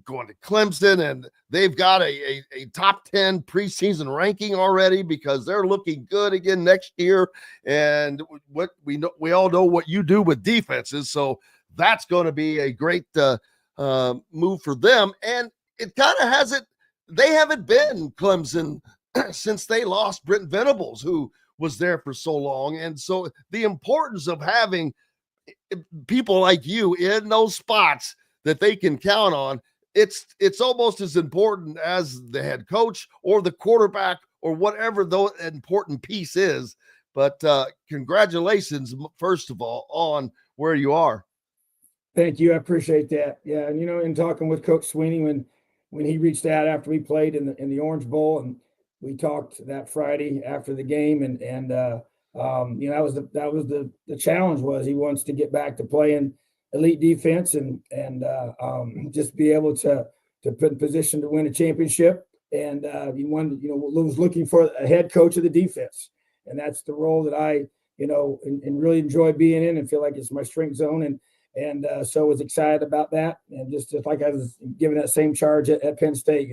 going to Clemson, and they've got a top 10 preseason ranking already because they're looking good again next year. And what we all know what you do with defenses, so that's going to be a great move for them. And it kind of hasn't. They haven't been Clemson since they lost Brent Venables, who was there for so long. And so the importance of having people like you in those spots that they can count on, it's almost as important as the head coach or the quarterback or whatever the important piece is. But congratulations, first of all, on where you are. Thank you. I appreciate that. Yeah, and in talking with Coach Sweeney when he reached out after we played in the Orange Bowl, and we talked that Friday after the game, and that was the challenge was he wants to get back to playing elite defense and just be able to put in position to win a championship, and he wanted was looking for a head coach of the defense, and that's the role that I and really enjoy being in and feel like it's my strength zone, and so was excited about that, and just like I was given that same charge at Penn State,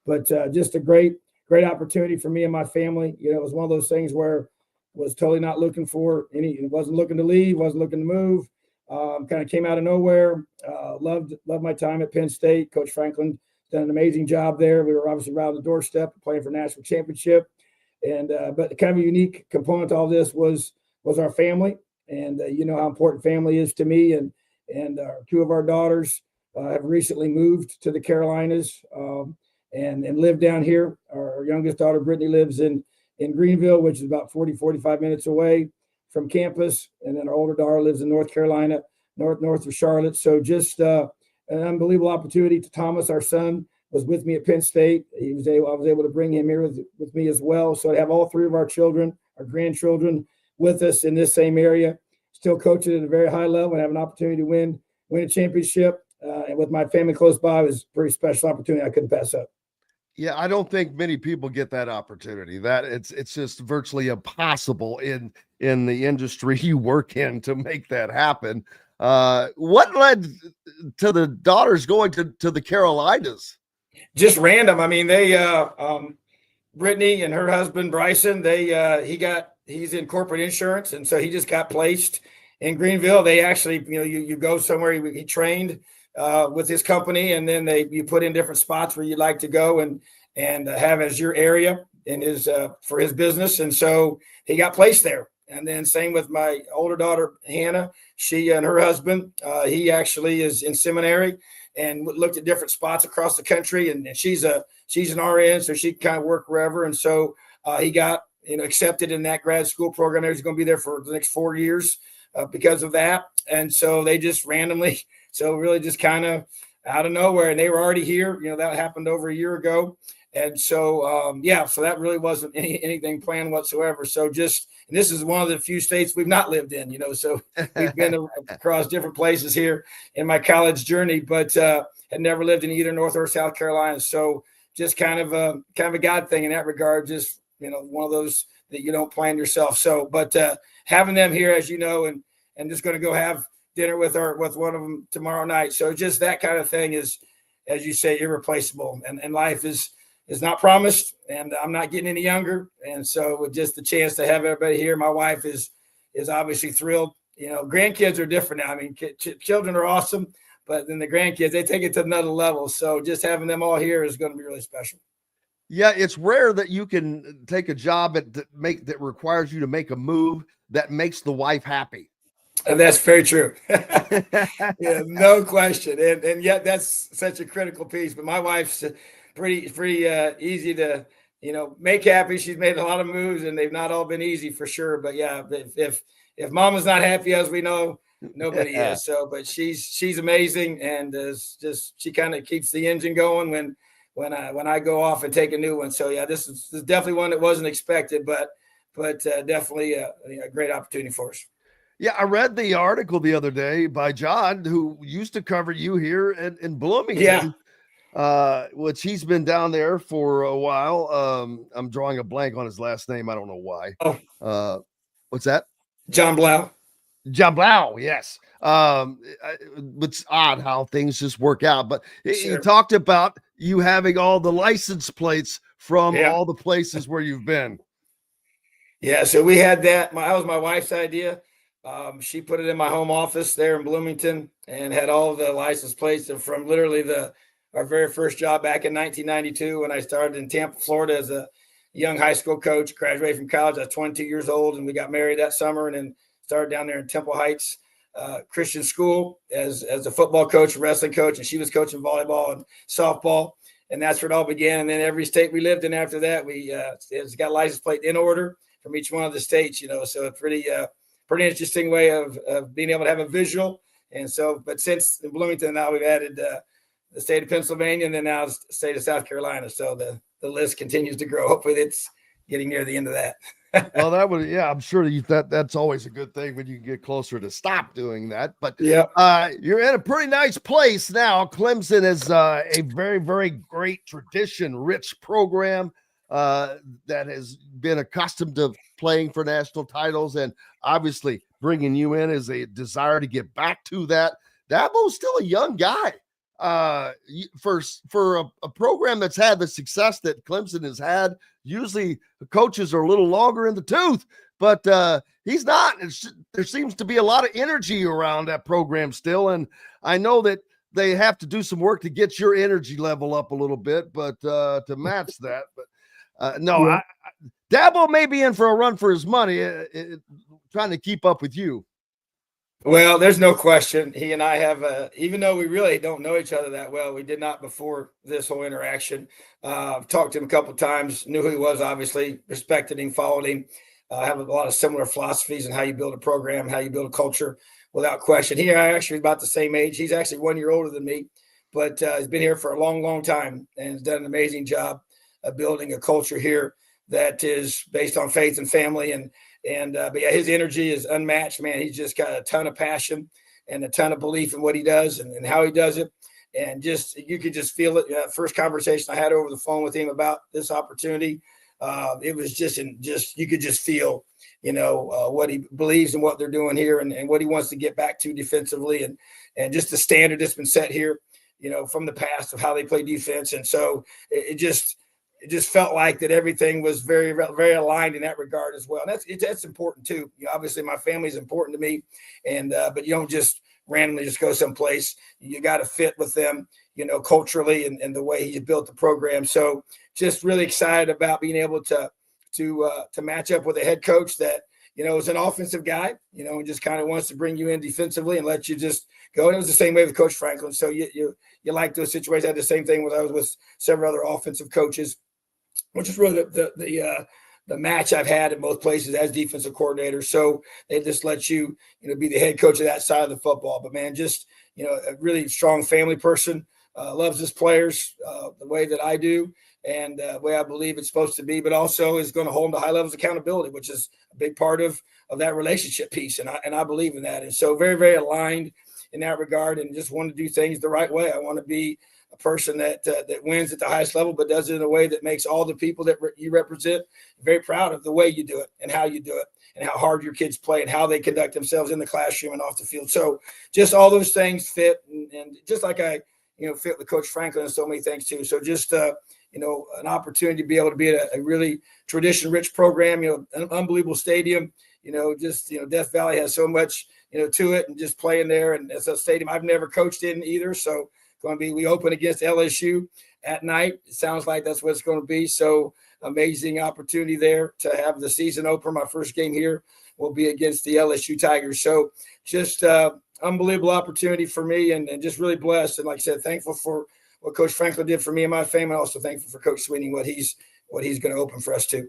but just a great opportunity for me and my family. It was one of those things where I was totally not looking for wasn't looking to leave, wasn't looking to move, kind of came out of nowhere. Loved my time at Penn State. Coach Franklin done an amazing job there. We were obviously right on the doorstep playing for national championship, and but kind of a unique component to all this was our family. And how important family is to me, and 2 of our daughters have recently moved to the Carolinas and live down here. Our youngest daughter, Brittany, lives in Greenville, which is about 45 minutes away from campus. And then our older daughter lives in North Carolina, north of Charlotte. So just an unbelievable opportunity. To Thomas, our son, was with me at Penn State. I was able to bring him here with me as well. So I have all 3 of our children, our grandchildren, with us in this same area, still coaching at a very high level and have an opportunity to win a championship. And with my family close by, it was a pretty special opportunity I couldn't pass up. Yeah, I don't think many people get that opportunity. That it's just virtually impossible in the industry you work in to make that happen. What led to the daughters going to the Carolinas? Just random. I mean, they Brittany and her husband Bryson, he's in corporate insurance, and so he just got placed in Greenville. They actually, you go somewhere. He trained with his company, and then you put in different spots where you'd like to go and have as your area in his for his business. And so he got placed there. And then same with my older daughter Hannah. She and her husband, he actually is in seminary and looked at different spots across the country. And she's an RN, so she can kind of work wherever. And so he got accepted in that grad school program. He's going to be there for the next 4 years because of that. And so they just randomly. So really just kind of out of nowhere, and they were already here. That happened over a year ago. And so, so that really wasn't anything planned whatsoever. So and this is one of the few states we've not lived in, so we've been across different places here in my college journey, but had never lived in either North or South Carolina. So just kind of a God thing in that regard, just, one of those that you don't plan yourself. So, but having them here, as you know, and just going to go have dinner with one of them tomorrow night. So just that kind of thing is, as you say, irreplaceable, and life is not promised, and I'm not getting any younger. And so with just the chance to have everybody here, my wife is obviously thrilled. Grandkids are different now. I mean, children are awesome, but then the grandkids, they take it to another level. So just having them all here is going to be really special. Yeah, it's rare that you can take a job that requires you to make a move that makes the wife happy. And that's very true. Yeah, no question. And yet that's such a critical piece. But my wife's pretty easy to, make happy. She's made a lot of moves, and they've not all been easy for sure. But yeah, if mama's not happy, as we know, nobody is. So, but she's amazing, and she kind of keeps the engine going when I go off and take a new one. So yeah, this is definitely one that wasn't expected, but definitely a great opportunity for us. Yeah, I read the article the other day by John, who used to cover you here in Bloomington. Yeah. Which he's been down there for a while. I'm drawing a blank on his last name. I don't know why. What's that? John Blau. John Blau, yes. It's odd how things just work out. But he talked about you having all the license plates from all the places where you've been. Yeah, so we had that. That was my wife's idea. She put it in my home office there in Bloomington and had all the license plates from literally our very first job back in 1992 when I started in Tampa, Florida as a young high school coach, graduated from college. I was 22 years old, and we got married that summer, and then started down there in Temple Heights Christian School as a football coach, wrestling coach, and she was coaching volleyball and softball. And that's where it all began. And then every state we lived in after that, we got a license plate in order from each one of the states, so a pretty interesting way of being able to have a visual. And so, but since in Bloomington now we've added the state of Pennsylvania, and then now the state of South Carolina. So the list continues to grow. Hopefully it's getting near the end of that. Well, I'm sure that's always a good thing when you can get closer to stop doing that. But you're in a pretty nice place now. Clemson is a very, very great tradition-rich program that has been accustomed to playing for national titles, and obviously bringing you in is a desire to get back to that. Dabo's still a young guy. For a program that's had the success that Clemson has had, usually the coaches are a little longer in the tooth, but he's not. There seems to be a lot of energy around that program still, and I know that they have to do some work to get your energy level up a little bit, but to match that. But Dabo may be in for a run for his money, trying to keep up with you. Well, there's no question. He and I have, even though we really don't know each other that well, we did not before this whole interaction. I've talked to him a couple of times, knew who he was, obviously, respected him, followed him, have a lot of similar philosophies and how you build a program, how you build a culture, without question. He and I are actually about the same age. He's actually 1 year older than me, but he's been here for a long, long time and has done an amazing job of building a culture here that is based on faith and family. But yeah, his energy is unmatched, man. He's just got a ton of passion and a ton of belief in what he does and how he does it. and just you could just feel it. First conversation I had over the phone with him about this opportunity, it was just you could just feel, what he believes and what they're doing here, and what he wants to get back to defensively, and just the standard that's been set here, from the past of how they play defense. And so it just felt like that everything was very, very aligned in that regard as well. And that's important too. Obviously my family is important to me, and but you don't just randomly just go someplace. You got to fit with them, culturally and the way he built the program. So just really excited about being able to match up with a head coach that, is an offensive guy, and just kind of wants to bring you in defensively and let you just go. And it was the same way with Coach Franklin. So you like those situations. I had the same thing when I was with several other offensive coaches, which is really the match I've had in most places as defensive coordinator. So they just let you, be the head coach of that side of the football. But man, just, a really strong family person, loves his players the way that I do, and the way I believe it's supposed to be, but also is going to hold them to high levels of accountability, which is a big part of that relationship piece. And I believe in that. And so very, very aligned in that regard, and just want to do things the right way. I want to be a person that wins at the highest level, but does it in a way that makes all the people that you represent very proud of the way you do it and how you do it and how hard your kids play and how they conduct themselves in the classroom and off the field. So just all those things fit, and just like I, fit with Coach Franklin and so many things too. So just, an opportunity to be able to be at a really tradition-rich program, an unbelievable stadium, Death Valley has so much, to it, and just playing there. And it's a stadium I've never coached in either. So we open against LSU at night. It sounds like that's what it's going to be. So amazing opportunity there to have the season opener. My first game here will be against the LSU Tigers. So just unbelievable opportunity for me, and just really blessed. And like I said, thankful for what Coach Franklin did for me and my family. Also thankful for Coach Sweeney, what he's going to open for us too.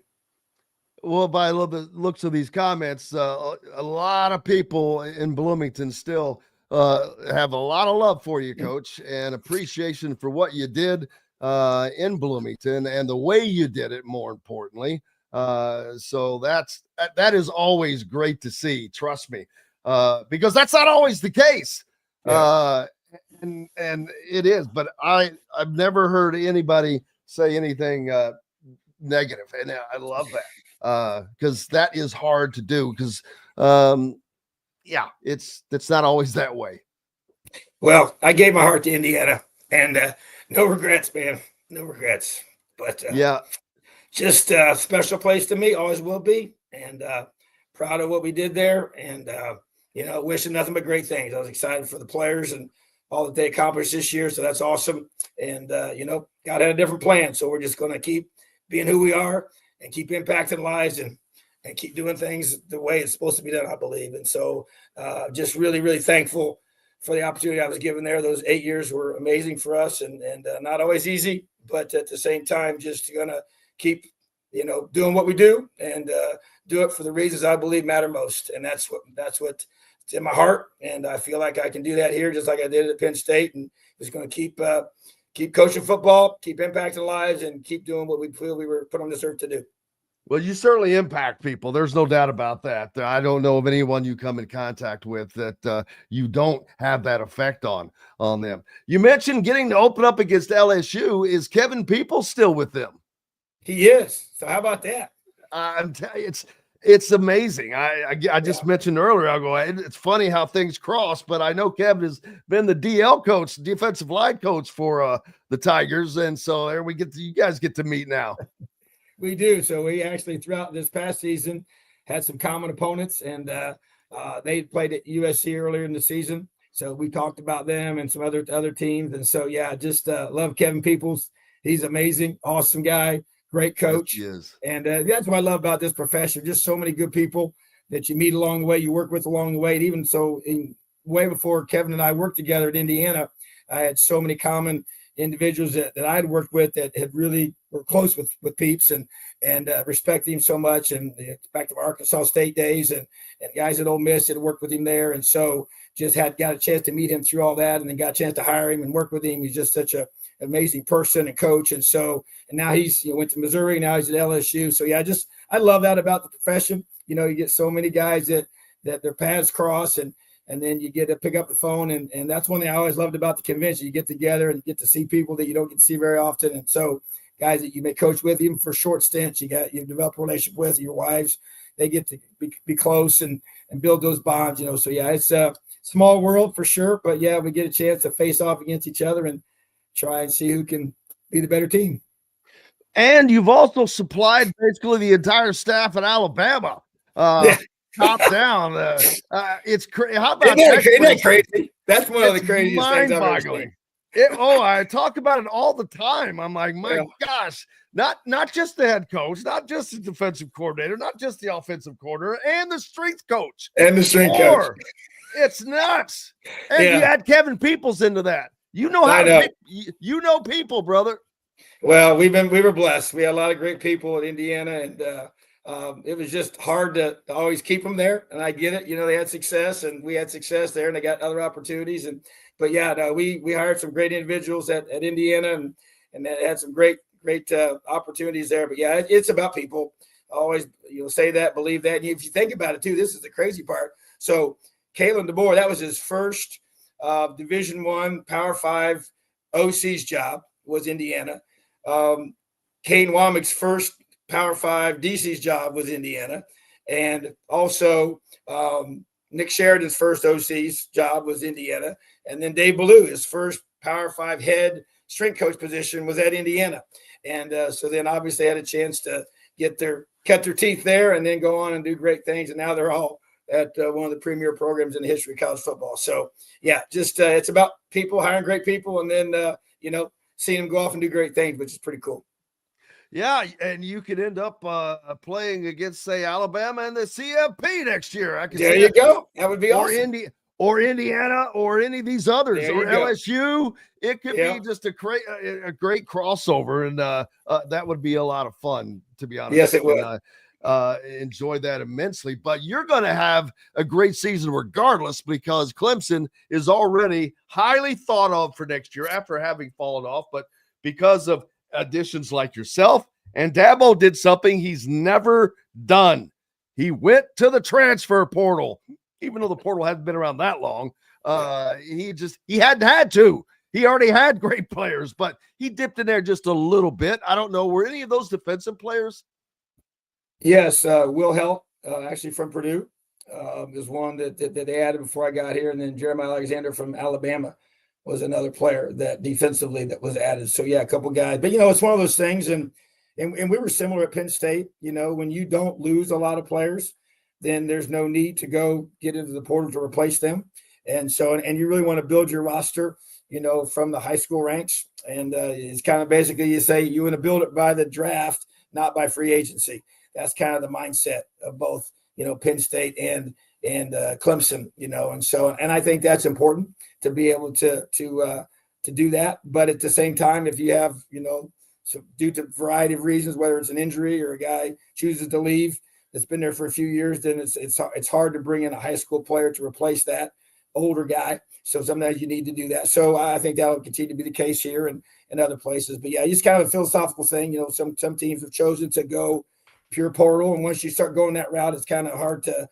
Well, by a little bit looks of these comments, a lot of people in Bloomington still have a lot of love for you, Coach, and appreciation for what you did in Bloomington and the way you did it, more importantly. So that is always great to see. Trust me, because that's not always the case. Yeah. And it is, but I've never heard anybody say anything negative, and I love that because that is hard to do. Because it's not always that way. Well, I gave my heart to Indiana, and no regrets, man, no regrets. But just a special place to me, always will be, and proud of what we did there, and wishing nothing but great things. I was excited for the players and all that they accomplished this year. So that's awesome. And, God had a different plan. So we're just going to keep being who we are and keep impacting lives and keep doing things the way it's supposed to be done, I believe. And so just really, really thankful for the opportunity I was given there. Those 8 years were amazing for us, and not always easy, but at the same time, just going to keep, doing what we do, and do it for the reasons I believe matter most. And that's what's in my heart, and I feel like I can do that here, just like I did at Penn State, and just going to keep coaching football, keep impacting lives, and keep doing what we feel we were put on this earth to do. Well, you certainly impact people. There's no doubt about that. I don't know of anyone you come in contact with that you don't have that effect on them. You mentioned getting to open up against LSU. Is Kevin Peoples still with them? He is. So how about that? I'm telling you, it's amazing. I just mentioned earlier, I'll go, it's funny how things cross, but I know Kevin has been the DL coach, defensive line coach for the Tigers. And so there you guys get to meet now. We do. So we actually, throughout this past season, had some common opponents, and they played at USC earlier in the season. So we talked about them and some other teams. And so, just love Kevin Peoples. He's amazing, awesome guy. Great coach. Yes, and that's what I love about this profession. Just so many good people that you meet along the way, you work with along the way. And even so, way before Kevin and I worked together at Indiana, I had so many common individuals that I had worked with that had really were close with Peeps and respect him so much. And back to Arkansas State days and guys at Ole Miss that worked with him there. And so just got a chance to meet him through all that, and then got a chance to hire him and work with him. He's just such a amazing person and coach. And so, and now he's, went to Missouri, now he's at LSU. So I love that about the profession. You get so many guys that their paths cross, and and then you get to pick up the phone. And that's one thing I always loved about the convention. You get together and get to see people that you don't get to see very often. And so guys that you may coach with, even for short stints, you develop a relationship with your wives, they get to be close and build those bonds, So yeah, it's a small world for sure, but yeah, we get a chance to face off against each other and try and see who can be the better team. And you've also supplied basically the entire staff at Alabama, top down. It's crazy. How about isn't that crazy? That's one of the craziest things I've ever seen. I talk about it all the time. I'm like, my gosh, not just the head coach, not just the defensive coordinator, not just the offensive coordinator, and the strength coach. Coach. It's nuts. And you add Kevin Peoples into that. You know how people, brother. Well, we were blessed. We had a lot of great people at Indiana, and it was just hard to always keep them there. And I get it. They had success, and we had success there, and they got other opportunities. But we hired some great individuals at Indiana, and had some great opportunities there. But yeah, it's about people. I always say that, believe that. And if you think about it too, this is the crazy part. So Kalen DeBoer, that was his first Division I Power 5 OC's job was Indiana. Kane Womack's first Power 5 DC's job was Indiana. And also Nick Sheridan's first OC's job was Indiana. And then Dave Ballou, his first Power 5 head strength coach position was at Indiana. And so then obviously had a chance to cut their teeth there and then go on and do great things. And now they're all at one of the premier programs in the history of college football. So yeah, just it's about people, hiring great people, and then seeing them go off and do great things, which is pretty cool. Yeah, and you could end up playing against, say, Alabama in the CFP next year. There you go. That would be awesome. Or Indiana, or any of these others, or LSU. It could be just a great crossover, and that would be a lot of fun, to be honest. Yes, it would. Enjoy that immensely. But you're going to have a great season regardless, because Clemson is already highly thought of for next year after having fallen off. But because of additions like yourself, and Dabo did something he's never done. He went to the transfer portal. Even though the portal hasn't been around that long, he hadn't had to. He already had great players, but he dipped in there just a little bit. I don't know. Were any of those defensive players? Yes, Will Help, actually from Purdue, is one that they added before I got here, and then Jeremiah Alexander from Alabama was another player that defensively that was added. So yeah, a couple guys. But it's one of those things, and we were similar at Penn State. When you don't lose a lot of players, then there's no need to go get into the portal to replace them. And so, and you really want to build your roster, from the high school ranks. And it's kind of basically, you say you want to build it by the draft, not by free agency. That's kind of the mindset of both, Penn State and Clemson, and so, and I think that's important to be able to do that. But at the same time, if you have, so due to a variety of reasons, whether it's an injury or a guy chooses to leave, that's been there for a few years, then it's hard to bring in a high school player to replace that older guy. So sometimes you need to do that. So I think that will continue to be the case here and other places. But yeah, it's kind of a philosophical thing. Some teams have chosen to go pure portal, and once you start going that route, it's kind of hard to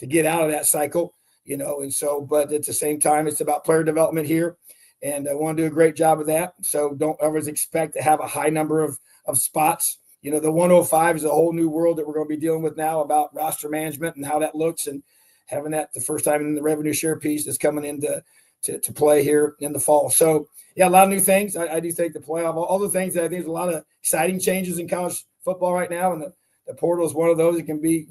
get out of that cycle. And so, but at the same time, it's about player development here, and I want to do a great job of that. So don't always expect to have a high number of spots. The 105 is a whole new world that we're going to be dealing with now about roster management and how that looks, and having that the first time in the revenue share piece that's coming into to play here in the fall. So yeah, a lot of new things. I do think the playoff, all the things that I think there's a lot of exciting changes in college football right now, and the portal is one of those. It can be,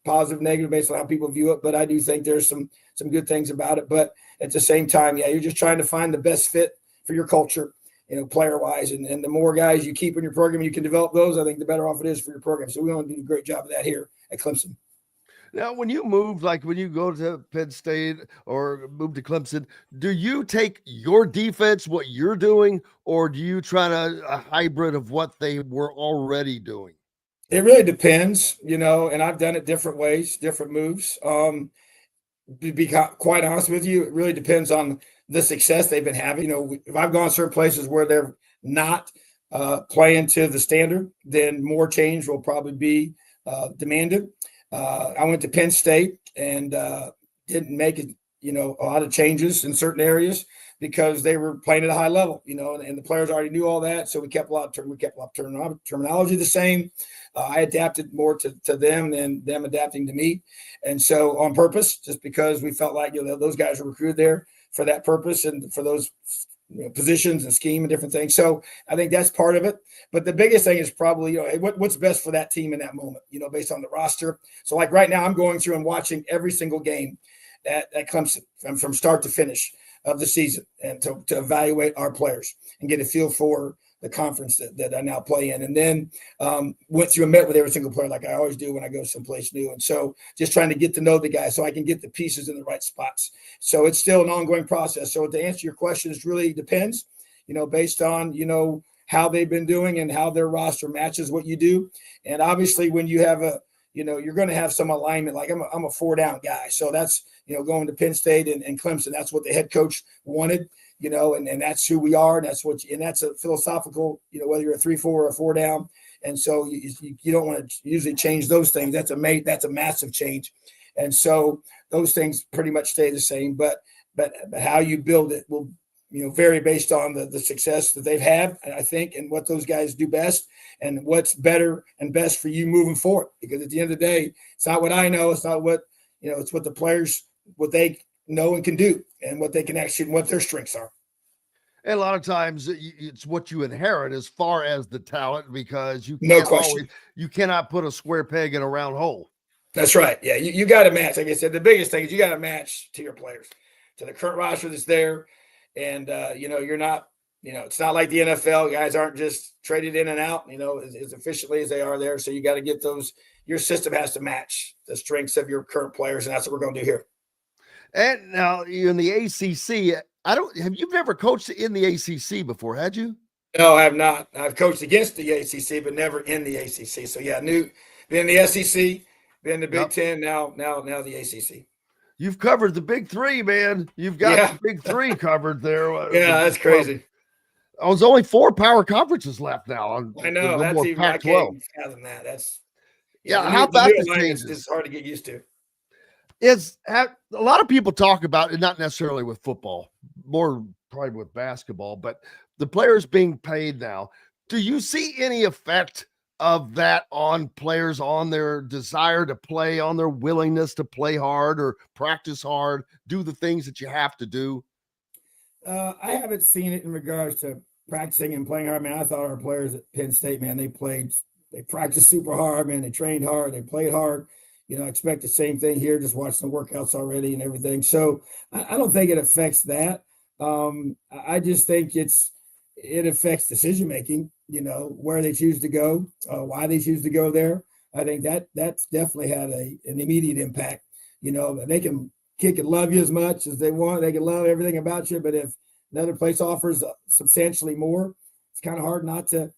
positive, negative based on how people view it, but I do think there's some good things about it. But at the same time, yeah, you're just trying to find the best fit for your culture, player wise, and the more guys you keep in your program, you can develop those, I think the better off it is for your program. So we want to do a great job of that here at Clemson. Now, when you move, like when you go to Penn State or move to Clemson, do you take your defense, what you're doing, or do you try a hybrid of what they were already doing? It really depends, and I've done it different ways, different moves. To be quite honest with you, it really depends on the success they've been having. If I've gone certain places where they're not playing to the standard, then more change will probably be demanded. I went to Penn State and didn't make it a lot of changes in certain areas because they were playing at a high level, and the players already knew all that. So we kept a lot of terminology the same. I adapted more to them than them adapting to me. And so on purpose, just because we felt like, those guys were recruited there for that purpose and for those positions and scheme and different things. So I think that's part of it. But the biggest thing is probably, what's best for that team in that moment, based on the roster. So like right now I'm going through and watching every single game at Clemson from start to finish of the season and to evaluate our players and get a feel for the conference that I now play in. And then went through and met with every single player like I always do when I go someplace new. And so just trying to get to know the guy so I can get the pieces in the right spots. So it's still an ongoing process. So to answer your question, it really depends, based on, how they've been doing and how their roster matches what you do. And obviously when you have you're going to have some alignment. Like I'm a 4-down guy. So that's, going to Penn State and Clemson, that's what the head coach wanted, and that's who we are. And that's a philosophical, whether you're a 3-4 or a 4-down. And so you don't want to usually change those things. That's a massive change. And so those things pretty much stay the same, but how you build it will, vary based on the success that they've had, I think, and what those guys do best and what's better and best for you moving forward. Because at the end of the day, it's not what I know. It's not what, it's what the players, what they know and can do and what they can actually, what their strengths are. And a lot of times it's what you inherit as far as the talent, because you cannot put a square peg in a round hole. That's right. Yeah. You got to match. Like I said, the biggest thing is you got to match to your players, to the current roster that's there. And, you're not, it's not like the NFL. Guys aren't just traded in and out, as efficiently as they are there. So you got to get your system has to match the strengths of your current players. And that's what we're going to do here. And now in the ACC, you've never coached in the ACC before, had you? No, I have not. I've coached against the ACC, but never in the ACC. So yeah, been in the SEC, been in the Big Ten, now the ACC. You've covered the big three, man. You've got the big three covered there. Yeah, that's crazy. There's only 4 power conferences left now. I know. That's even I can't fathom that. That's how about the changes? It's hard to get used to. A lot of people talk about it, not necessarily with football, more probably with basketball, but the players being paid now. Do you see any effect of that on players, on their desire to play, on their willingness to play hard or practice hard, do the things that you have to do? I haven't seen it in regards to practicing and playing hard. Man, I thought our players at Penn State, man, they practiced super hard, man. They trained hard, they played hard. I expect the same thing here, just watching the workouts already and everything. So I don't think it affects that. I just think it affects decision-making, where they choose to go, why they choose to go there. I think that's definitely had an immediate impact. They can kick and love you as much as they want. They can love everything about you. But if another place offers substantially more, it's kind of hard not to,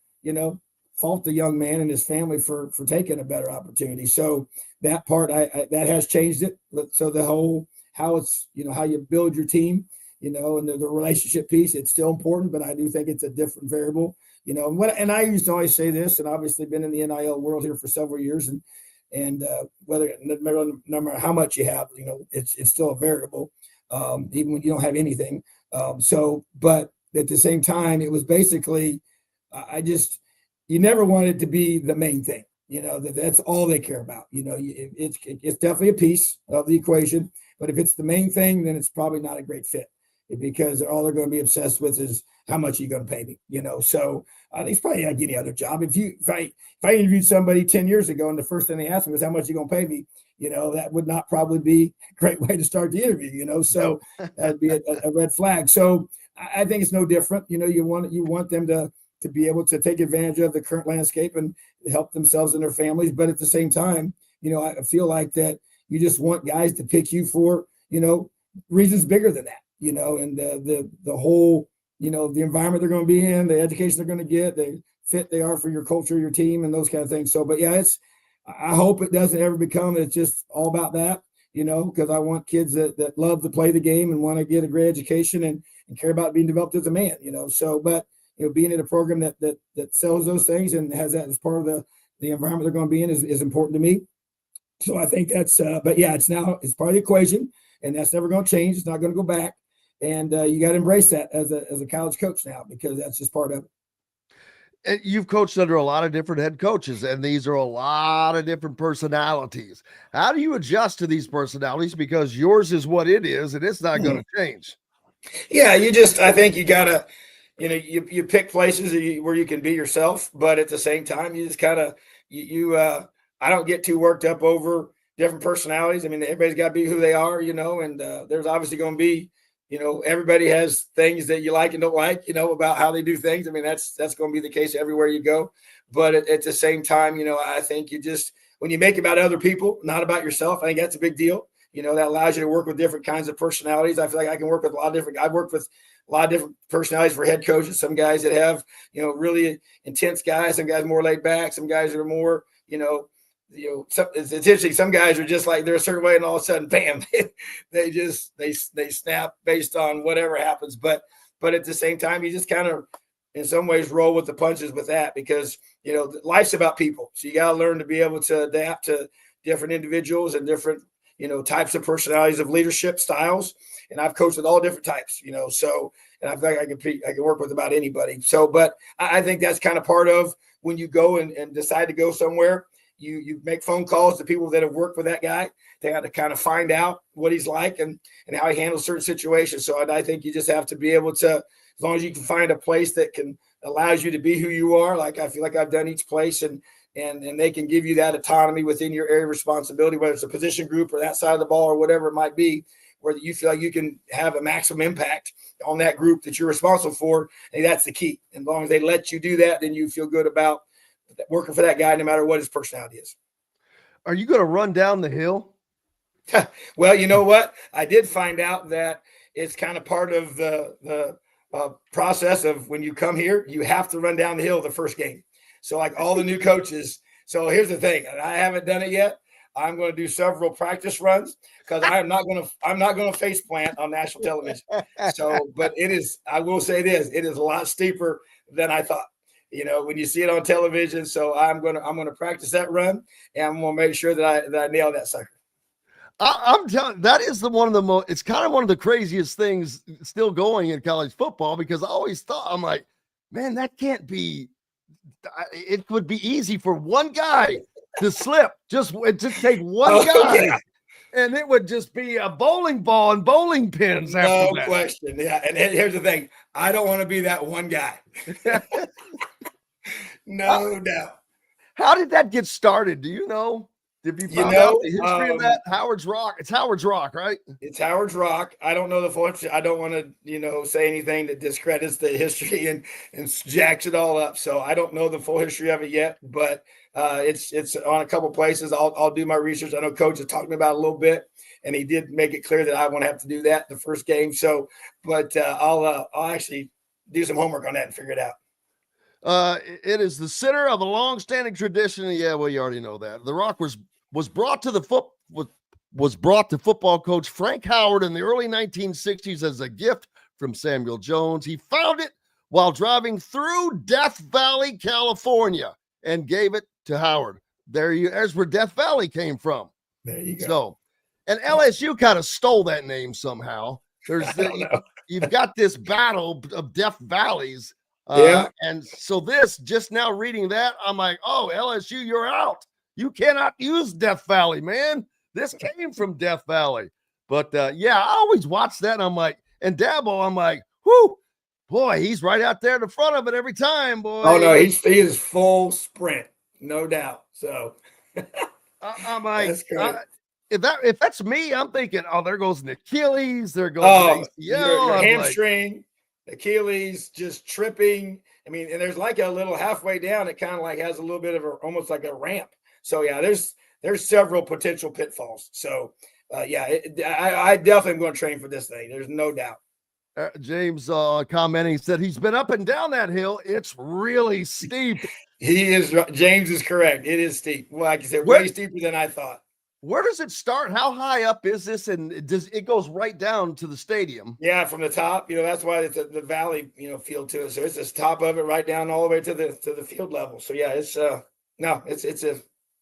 fault the young man and his family for taking a better opportunity. So that part, that has changed it. So the whole, how it's, how you build your team, and the relationship piece, it's still important, but I do think it's a different variable, and I used to always say this, and obviously been in the NIL world here for several years, and no matter how much you have, it's still a variable, even when you don't have anything. But at the same time, it was basically, you never want it to be the main thing, that's all they care about. It's definitely a piece of the equation, but if it's the main thing, then it's probably not a great fit, because all they're going to be obsessed with is how much are you going to pay me, So I think it's probably like any other job. If I interviewed somebody 10 years ago and the first thing they asked me was how much are you going to pay me, that would not probably be a great way to start the interview, so that'd be a red flag. So I think it's no different. You want them to be able to take advantage of the current landscape and help themselves and their families. But at the same time, I feel like that you just want guys to pick you for, reasons bigger than that, and the whole, the environment they're going to be in, the education they're going to get, the fit they are for your culture, your team, and those kind of things. So, but yeah, I hope it doesn't ever become, it's just all about that, because I want kids that love to play the game and want to get a great education and care about being developed as a man, so, but, being in a program that sells those things and has that as part of the environment they're going to be in is important to me. So I think that's, but yeah, it's part of the equation. and that's never going to change. It's not going to go back. And you got to embrace that as a college coach now, because that's just part of it. And you've coached under a lot of different head coaches, and these are a lot of different personalities. How do you adjust to these personalities? Because yours is what it is, and it's not going to change. Yeah, I think you got to, you pick places where you can be yourself, but at the same time, you just kind of, I don't get too worked up over different personalities. I mean, everybody's got to be who they are, and there's obviously going to be, everybody has things that you like and don't like, about how they do things. I mean, that's going to be the case everywhere you go. But at the same time, I think when you make it about other people, not about yourself, I think that's a big deal. That allows you to work with different kinds of personalities. I feel like I can work with I've worked with a lot of different personalities for head coaches. Some guys that have, really intense guys, some guys more laid back, some guys that are more, it's interesting. Some guys are just like, they're a certain way, and all of a sudden, bam, they snap based on whatever happens. But at the same time, you just kind of, in some ways, roll with the punches with that, because life's about people. So you got to learn to be able to adapt to different individuals and different types of personalities, of leadership styles. And I've coached with all different types, so, and I think I can work with about anybody. So, but I think that's kind of part of when you go and decide to go somewhere. You make phone calls to people that have worked with that guy. They have to kind of find out what he's like and how he handles certain situations. So I think you just have to be able to, as long as you can find a place that allows you to be who you are. Like, I feel like I've done each place, and they can give you that autonomy within your area of responsibility, whether it's a position group or that side of the ball or whatever it might be, where you feel like you can have a maximum impact on that group that you're responsible for. And that's the key. And as long as they let you do that, then you feel good about working for that guy, no matter what his personality is. Are you going to run down the hill? Well, you know what? I did find out that it's kind of part of the process of when you come here, you have to run down the hill the first game. So like all the new coaches. So here's the thing. I haven't done it yet. I'm going to do several practice runs, because I'm not going to face plant on national television. So, but I will say this, it is a lot steeper than I thought. When you see it on television. So I'm going to practice that run, and I'm going to make sure that I nail that sucker. I'm telling you, that is one of the most, it's kind of one of the craziest things still going in college football, because I always thought, I'm like, man, that can't be, it would be easy for one guy to slip, just take one guy. Yeah. And it would just be a bowling ball and bowling pins. No question. Yeah. And here's the thing. I don't want to be that one guy. No doubt. How did that get started? Do you know? Did you find out the history of that? Howard's Rock. It's Howard's Rock, right? It's Howard's Rock. I don't know the full history. I don't want to, say anything that discredits the history and jacks it all up. So I don't know the full history of it yet, but it's on a couple places. I'll do my research. I know Coach has talked to me about it a little bit, and he did make it clear that I won't have to do that the first game. So, but I'll actually do some homework on that and figure it out. It is the center of a long-standing tradition. Yeah, well, you already know that. The Rock was brought to football coach Frank Howard in the early 1960s as a gift from Samuel Jones. He found it while driving through Death Valley, California, and gave it to Howard. There's where Death Valley came from. There you go. So, and LSU kind of stole that name somehow. You've got this battle of Death Valleys. And so just now reading that, I'm like, oh, LSU, you're out. You cannot use Death Valley, man. This came from Death Valley. But I always watch that, and I'm like, and Dabo, I'm like, whoo, boy, he's right out there in the front of it every time, boy. Oh no, he is full sprint, no doubt. So I'm like, if that's me, I'm thinking, oh, there goes an Achilles, there goes your hamstring, Achilles, just tripping. I mean, and there's like a little halfway down, it kind of like has a little bit of almost like a ramp. So yeah, there's several potential pitfalls. So I definitely am going to train for this thing. There's no doubt. James commenting said he's been up and down that hill. It's really steep. James is correct. It is steep. Well, like I said, way steeper than I thought. Where does it start? How high up is this? And it goes right down to the stadium? Yeah, from the top. That's why it's the valley, field to it. So it's the top of it, right down all the way to the field level. So yeah, it's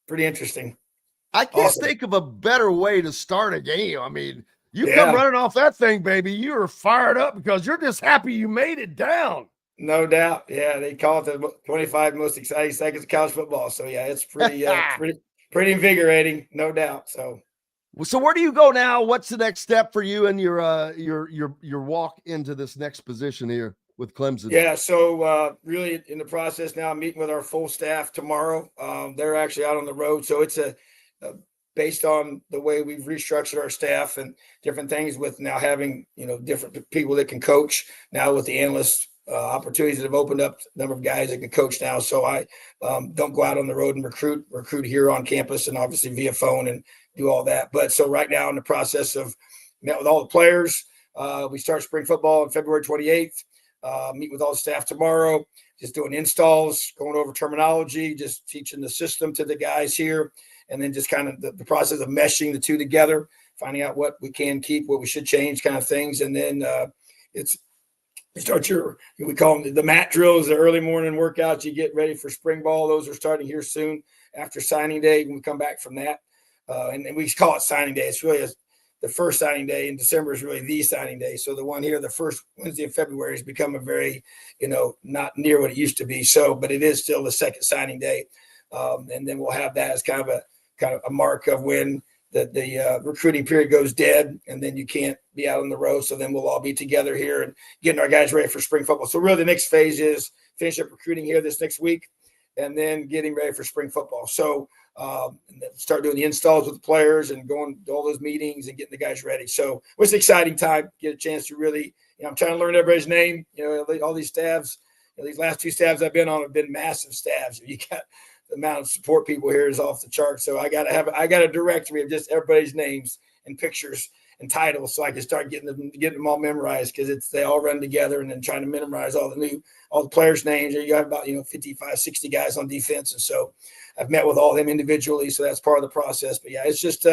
pretty interesting. I can't think of a better way to start a game. I mean, You come running off that thing, baby. You are fired up because you're just happy you made it down. No doubt. Yeah, they call it the 25 most exciting seconds of college football. So yeah, it's pretty pretty invigorating, no doubt. So where do you go now? What's the next step for you and your walk into this next position here with Clemson? Yeah, so really in the process now. I'm meeting with our full staff tomorrow. They're actually out on the road, so it's based on the way we've restructured our staff and different things with now having different people that can coach now with the analysts. Opportunities that have opened up, a number of guys that can coach now. So I don't go out on the road and recruit here on campus and obviously via phone and do all that. But so right now in the process of met with all the players, we start spring football on February 28th. Meet with all the staff tomorrow, just doing installs, going over terminology, just teaching the system to the guys here. And then just kind of the process of meshing the two together, finding out what we can keep, what we should change kind of things. And then you start we call them the mat drills, the early morning workouts. You get ready for spring ball. Those are starting here soon after signing day when we come back from that. And we call it signing day. It's really the first signing day in December is really the signing day. So the one here, the first Wednesday of February, has become a very, not near what it used to be. So, but it is still the second signing day. And then we'll have that as kind of a mark of when the recruiting period goes dead, and then you can't be out on the road. So then we'll all be together here and getting our guys ready for spring football. So really the next phase is finish up recruiting here this next week and then getting ready for spring football. So and then start doing the installs with the players and going to all those meetings and getting the guys ready. So it was an exciting time, get a chance to really, I'm trying to learn everybody's name. All these staffs, these last two staffs I've been on have been massive staffs. You got the amount of support people here is off the chart. So I got a directory of just everybody's names and pictures and titles, so I can start getting them all memorized, because they all run together, and then trying to memorize all the players' names. You got about 55, 60 guys on defense, and so I've met with all of them individually. So that's part of the process. But yeah, it's just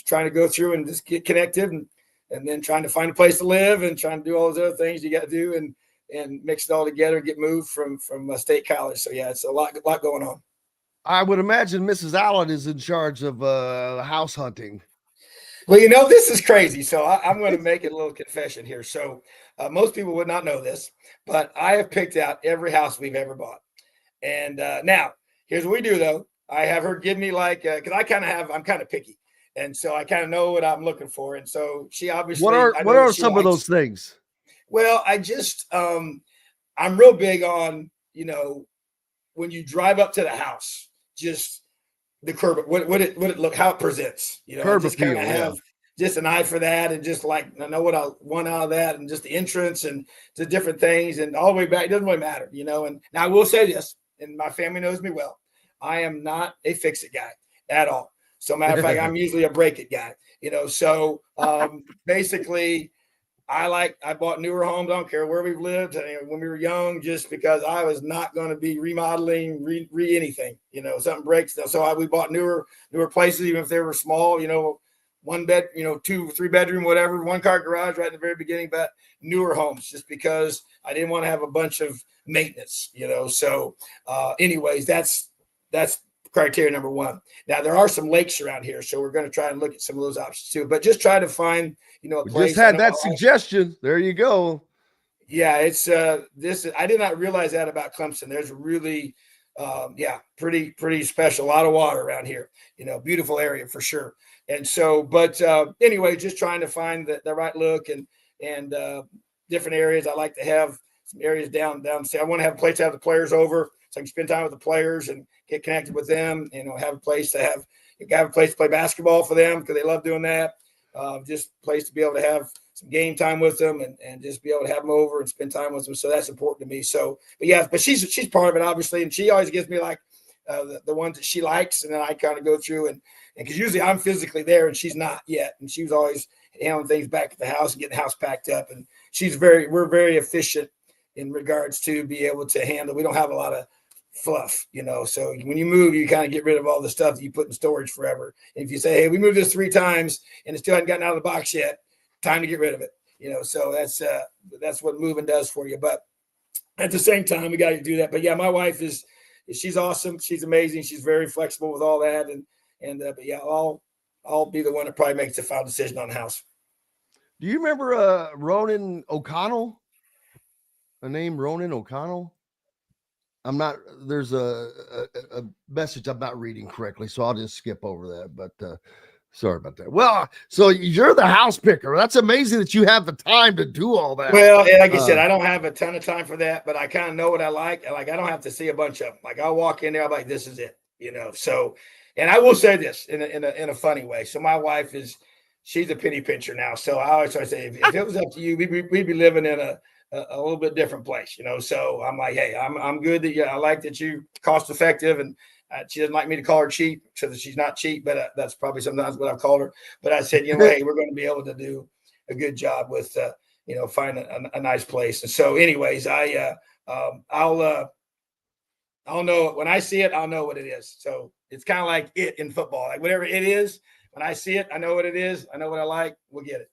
trying to go through and just get connected, and then trying to find a place to live and trying to do all those other things you got to do, and mix it all together and get moved from State College. So yeah, it's a lot going on. I would imagine Mrs. Allen is in charge of house hunting. Well, this is crazy. So I'm going to make it a little confession here. So most people would not know this, but I have picked out every house we've ever bought. And now here's what we do though. I have her give me because I'm kind of picky. And so I kind of know what I'm looking for. And so she obviously, what are some of those things? Well, I just, I'm real big on, when you drive up to the house, just the curb, what it look, how it presents, curb just kind of have just an eye for that, and just I know what I want out of that, and just the entrance and the different things, and all the way back, it doesn't really matter, And now I will say this, and my family knows me well, I am not a fix-it guy at all. So matter of fact, I'm usually a break-it guy, So basically, I bought newer homes. I don't care where we've lived when we were young, just because I was not going to be remodeling, anything, something breaks. So we bought newer places, even if they were small, one bed, 2, 3 bedroom, whatever, 1-car garage right in the very beginning, but newer homes, just because I didn't want to have a bunch of maintenance, So anyways, that's criteria number one. Now there are some lakes around here, so we're going to try and look at some of those options too, but just try to find, a place. Just had that suggestion. There you go. Yeah. It's I did not realize that about Clemson. There's really, pretty special, a lot of water around here, beautiful area for sure. And so, but anyway, just trying to find the right look and different areas. I like to have some areas down. I want to have a place to have the players over, so I can spend time with the players and get connected with them. Have a place to play basketball for them, because they love doing that. Just a place to be able to have some game time with them and just be able to have them over and spend time with them. So that's important to me. So, but she's part of it, obviously. And she always gives me the ones that she likes. And then I kind of go through and because usually I'm physically there and she's not yet. And she was always handling things back at the house and getting the house packed up. And we're very efficient in regards to be able to handle. We don't have a lot of fluff, so when you move, you kind of get rid of all the stuff that you put in storage forever. And if you say, hey, we moved this 3 times and it still hadn't gotten out of the box yet, time to get rid of it, so that's what moving does for you. But at the same time, we got to do that. But yeah, my wife she's awesome. She's amazing. She's very flexible with all that. But yeah, I'll be the one that probably makes the final decision on the house. Do you remember Ronan O'Connell? A name Ronan O'Connell? There's a message I'm not reading correctly, so I'll just skip over that. But sorry about that. Well, so you're the house picker. That's amazing that you have the time to do all that. Well, like I said, I don't have a ton of time for that, but I kind of know what I like. Like, I don't have to see a bunch of them. Like, I'll walk in there, I'm like, this is it, So, and I will say this in a funny way. So my wife she's a penny pincher now. So I always try to say, if it was up to you, we'd be living in a little bit different place, So I'm like, hey, I'm good that I like that you cost effective, and she doesn't like me to call her cheap, so that she's not cheap, but that's probably sometimes what I've called her. But I said, hey, we're going to be able to do a good job with, find a nice place. And so, anyways, I'll know when I see it, I'll know what it is. So it's kind of like it in football, like whatever it is. When I see it, I know what it is. I know what I like. We'll get it.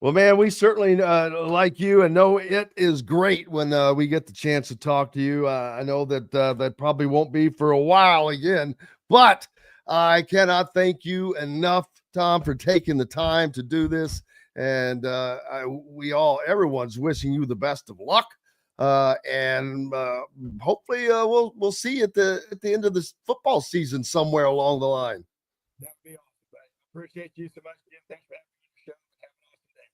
Well, man, we certainly like you and know it is great when we get the chance to talk to you. I know that that probably won't be for a while again, but I cannot thank you enough, Tom, for taking the time to do this. And everyone's wishing you the best of luck. And hopefully we'll see you at the end of this football season somewhere along the line. That'd be awesome, buddy. Appreciate you so much, Jim. Thanks for having me on the show. Have an awesome day.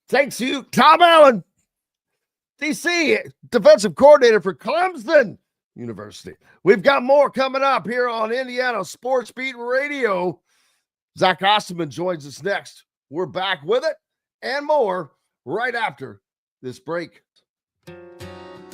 Thanks you, Tom Allen, DC defensive coordinator for Clemson University. We've got more coming up here on Indiana Sports Beat Radio. Zach Osterman joins us next. We're back with it and more right after this break.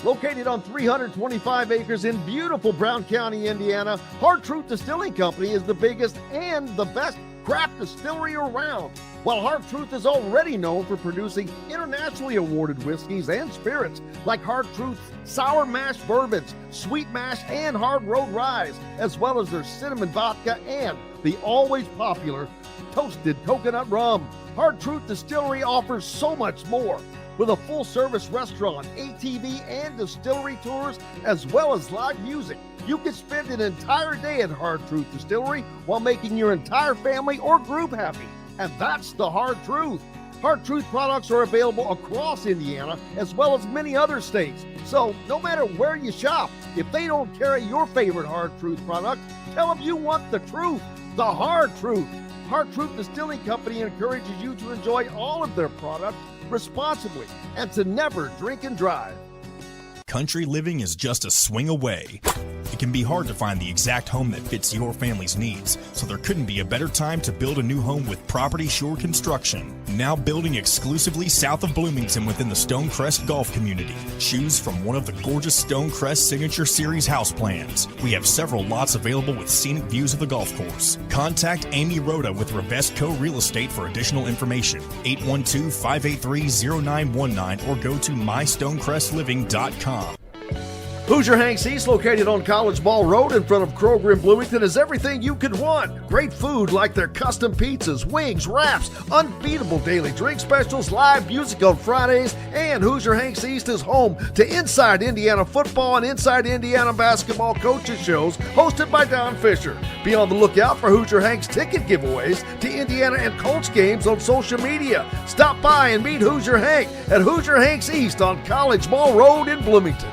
Located on 325 acres in beautiful Brown County, Indiana, Hard Truth Distilling Company is the biggest and the best craft distillery around. While Hard Truth is already known for producing internationally awarded whiskeys and spirits like Hard Truth's sour mash bourbons, sweet mash, and hard road ryes, as well as their cinnamon vodka and the always popular toasted coconut rum. Hard Truth Distillery offers so much more. With a full-service restaurant, ATV, and distillery tours, as well as live music, you can spend an entire day at Hard Truth Distillery while making your entire family or group happy. And that's the Hard Truth. Hard Truth products are available across Indiana, as well as many other states. So no matter where you shop, if they don't carry your favorite Hard Truth product, tell them you want the truth, the Hard Truth. Hard Truth Distilling Company encourages you to enjoy all of their products responsibly and to never drink and drive. Country living is just a swing away. It can be hard to find the exact home that fits your family's needs, so there couldn't be a better time to build a new home with Property Shore Construction. Now building exclusively south of Bloomington within the Stonecrest Golf community. Choose from one of the gorgeous Stonecrest Signature Series house plans. We have several lots available with scenic views of the golf course. Contact Amy Rhoda with Revesco Real Estate for additional information. 812-583-0919 or go to mystonecrestliving.com. Hoosier Hanks East, located on College Ball Road in front of Kroger in Bloomington, is everything you could want. Great food like their custom pizzas, wings, wraps, unbeatable daily drink specials, live music on Fridays, and Hoosier Hanks East is home to Inside Indiana Football and Inside Indiana Basketball coaches shows hosted by Don Fisher. Be on the lookout for Hoosier Hanks ticket giveaways to Indiana and Colts games on social media. Stop by and meet Hoosier Hank at Hoosier Hanks East on College Ball Road in Bloomington.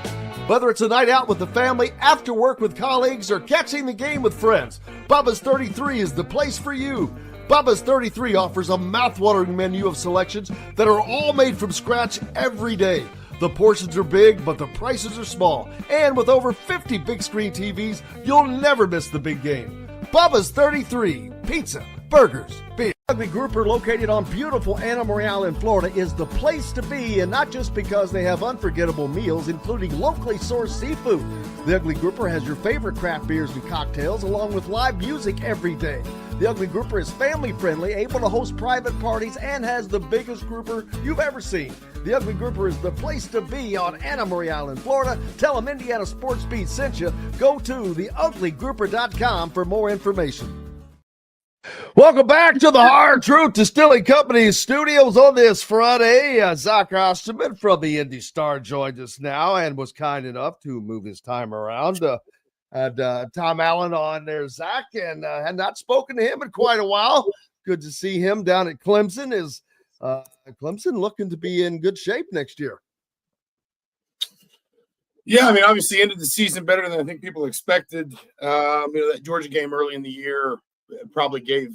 Whether it's a night out with the family, after work with colleagues, or catching the game with friends, Bubba's 33 is the place for you. Bubba's 33 offers a mouthwatering menu of selections that are all made from scratch every day. The portions are big, but the prices are small. And with over 50 big screen TVs, you'll never miss the big game. Bubba's 33, pizza, burgers, beer. Ugly Grouper, located on beautiful Anna Marie in Florida, is the place to be, and not just because they have unforgettable meals, including locally sourced seafood. The Ugly Grouper has your favorite craft beers and cocktails, along with live music every day. The Ugly Grouper is family-friendly, able to host private parties, and has the biggest grouper you've ever seen. The Ugly Grouper is the place to be on Anna Marie Island, Florida. Tell them Indiana Sports Beat sent you. Go to theuglygrouper.com for more information. Welcome back to the Hard Truth Distilling Company studios on this Friday. Zach Osterman from the IndyStar joined us now and was kind enough to move his time around. Had Tom Allen on there, Zach, and had not spoken to him in quite a while. Good to see him down at Clemson as Clemson looking to be in good shape next year. Yeah, I mean, obviously ended the season better than I think people expected. That Georgia game early in the year probably gave,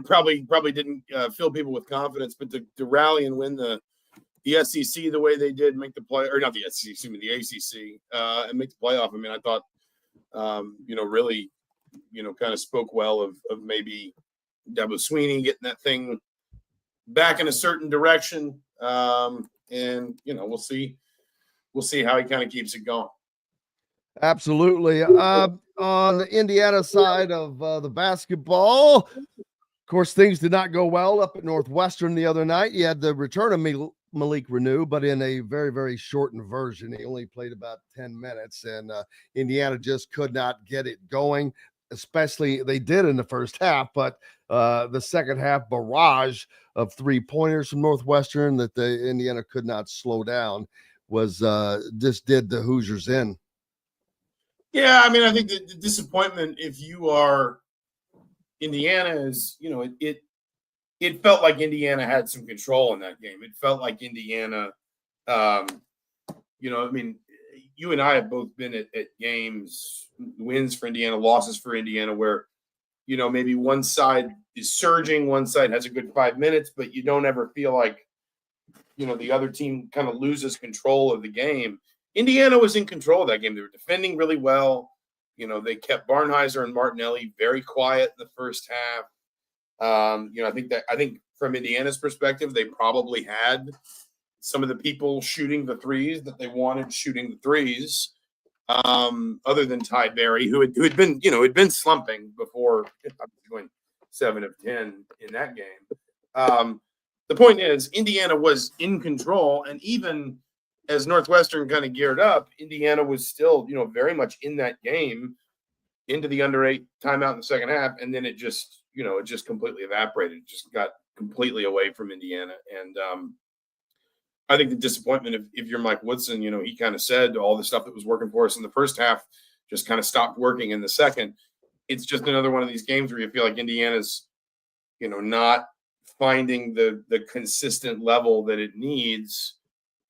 probably didn't fill people with confidence, but to rally and win the SEC the way they did, make the play, or not the SEC, the ACC, and make the playoff. I mean, I thought, really, kind of spoke well of maybe Dabo Sweeney getting that thing back in a certain direction. And we'll see how he kind of keeps it going. Absolutely. On the Indiana side of the basketball, of course, things did not go well up at Northwestern the other night. You had the return of Malik Renew, but in a very, very shortened version. He only played about 10 minutes, and Indiana just could not get it going, especially they did in the first half, but the second half barrage of 3-pointers from Northwestern that the Indiana could not slow down was just did the Hoosiers in. Yeah, I mean, I think the disappointment, if you are Indiana, is, it felt like Indiana had some control in that game. It felt like Indiana, I mean, you and I have both been at games, wins for Indiana, losses for Indiana, where, maybe one side is surging, one side has a good 5 minutes, but you don't ever feel like, the other team kind of loses control of the game. Indiana was in control of that game. They were defending really well. They kept Barnheiser and Martinelli very quiet in the first half. I think from Indiana's perspective, they probably had some of the people shooting the threes that they wanted shooting the threes, other than Ty Berry, who had been slumping before going 7 of 10 in that game. The point is, Indiana was in control, and even as Northwestern kind of geared up, Indiana was still, very much in that game into the under 8 timeout in the second half, and then it just completely evaporated. It just got completely away from Indiana, and I think the disappointment, if you're Mike Woodson, he kind of said all the stuff that was working for us in the first half just kind of stopped working in the second. It's just another one of these games where you feel like Indiana's, not finding the consistent level that it needs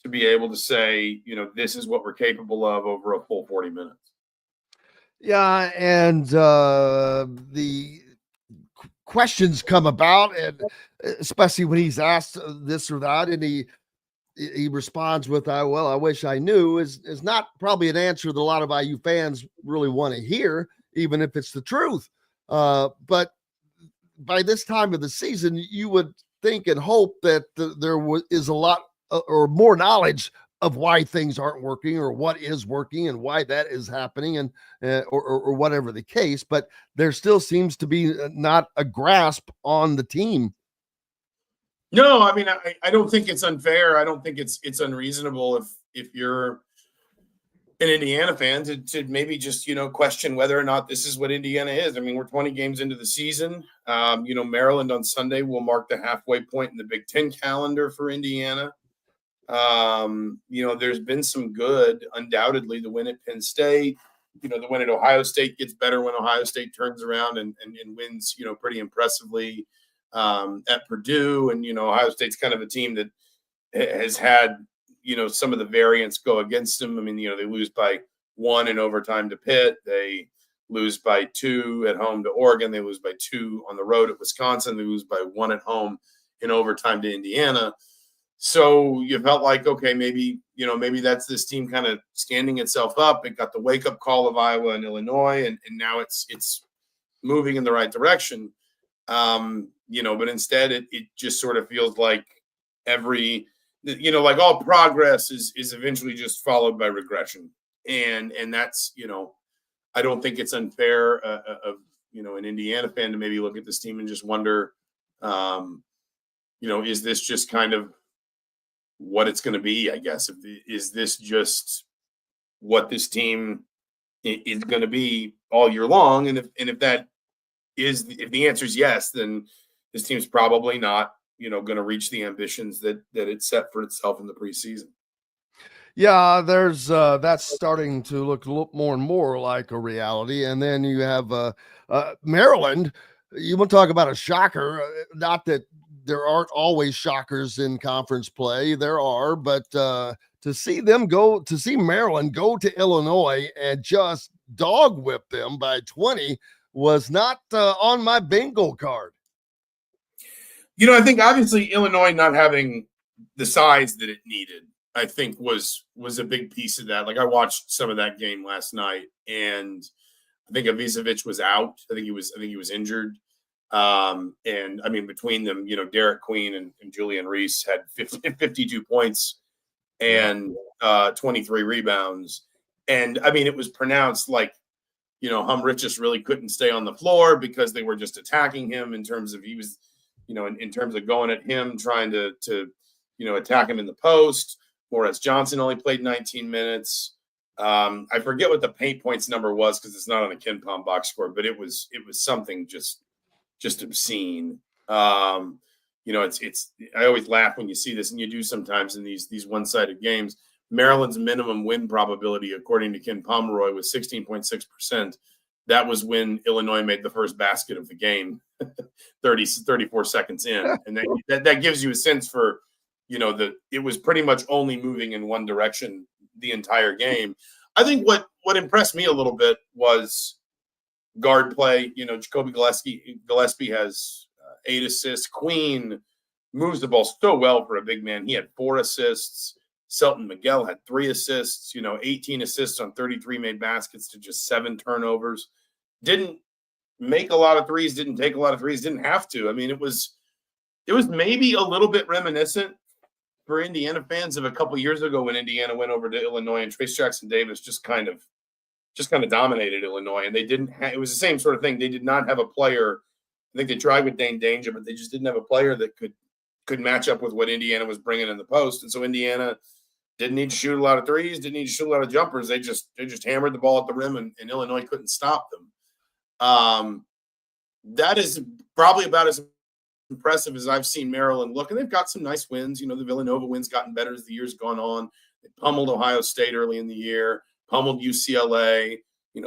to be able to say, this is what we're capable of over a full 40 minutes. Yeah, and the questions come about, and especially when he's asked this or that, and he responds with, I wish I knew, is not probably an answer that a lot of IU fans really want to hear, even if it's the truth. But by this time of the season, you would think and hope that there is a lot or more knowledge of why things aren't working or what is working and why that is happening, and or whatever the case. But there still seems to be not a grasp on the team. No, I mean, I don't think it's unfair. I don't think it's unreasonable if you're an Indiana fan to maybe just, question whether or not this is what Indiana is. I mean, we're 20 games into the season. Maryland on Sunday will mark the halfway point in the Big Ten calendar for Indiana. There's been some good, undoubtedly. The win at Penn State, the win at Ohio State gets better when Ohio State turns around and wins, pretty impressively at Purdue. And, Ohio State's kind of a team that has had, some of the variants go against them. I mean, they lose by 1 in overtime to Pitt. They lose by 2 at home to Oregon. They lose by 2 on the road at Wisconsin. They lose by 1 at home in overtime to Indiana. So you felt like, okay, maybe that's this team kind of standing itself up. It got the wake-up call of Iowa and Illinois, and now it's moving in the right direction. But instead it just sort of feels like like all progress is eventually just followed by regression. And that's, I don't think it's unfair of an Indiana fan to maybe look at this team and just wonder, is this just kind of what it's going to be, I guess? Is this just what this team is going to be all year long? And if the answer is yes, then this team's probably not, going to reach the ambitions that it set for itself in the preseason. Yeah, there's that's starting to look more and more like a reality. And then you have Maryland. You want to talk about a shocker? Not that there aren't always shockers in conference play. There are, but to see Maryland go to Illinois and just dog whip them by 20 was not on my bingo card. I think obviously Illinois not having the size that it needed, I think was a big piece of that. Like I watched some of that game last night, and I think Avizovic was out. I think he was injured. And I mean, between them, Derek Queen and Julian Reese had 52 points and 23 rebounds. And I mean, it was pronounced like, Humrichus really couldn't stay on the floor because they were just attacking him in terms of he was, in terms of going at him, trying to attack him in the post. Morris Johnson only played 19 minutes. I forget what the paint points number was because it's not on the KenPom box score, but it was something just obscene. It's I always laugh when you see this, and you do sometimes in these one-sided games. Maryland's minimum win probability, according to Ken Pomeroy, was 16.6%. That was when Illinois made the first basket of the game, 34 seconds in, and that gives you a sense for, it was pretty much only moving in one direction the entire game. I think what impressed me a little bit was guard play. Jacoby Gillespie has 8 assists. Queen moves the ball so well for a big man. He had 4 assists. Selton Miguel had 3 assists, 18 assists on 33 made baskets to just 7 turnovers. Didn't make a lot of threes, didn't take a lot of threes, didn't have to. I mean, it was maybe a little bit reminiscent for Indiana fans of a couple years ago when Indiana went over to Illinois and Trace Jackson Davis just kind of dominated Illinois, and they didn't it was the same sort of thing. They did not have a player. I think they tried with Dane Danger, but they just didn't have a player that could match up with what Indiana was bringing in the post. And so Indiana didn't need to shoot a lot of threes, didn't need to shoot a lot of jumpers. They just hammered the ball at the rim, and Illinois couldn't stop them. That is probably about as impressive as I've seen Maryland look, and they've got some nice wins. The Villanova wins gotten better as the year's gone on. They pummeled Ohio State early in the year, pummeled UCLA,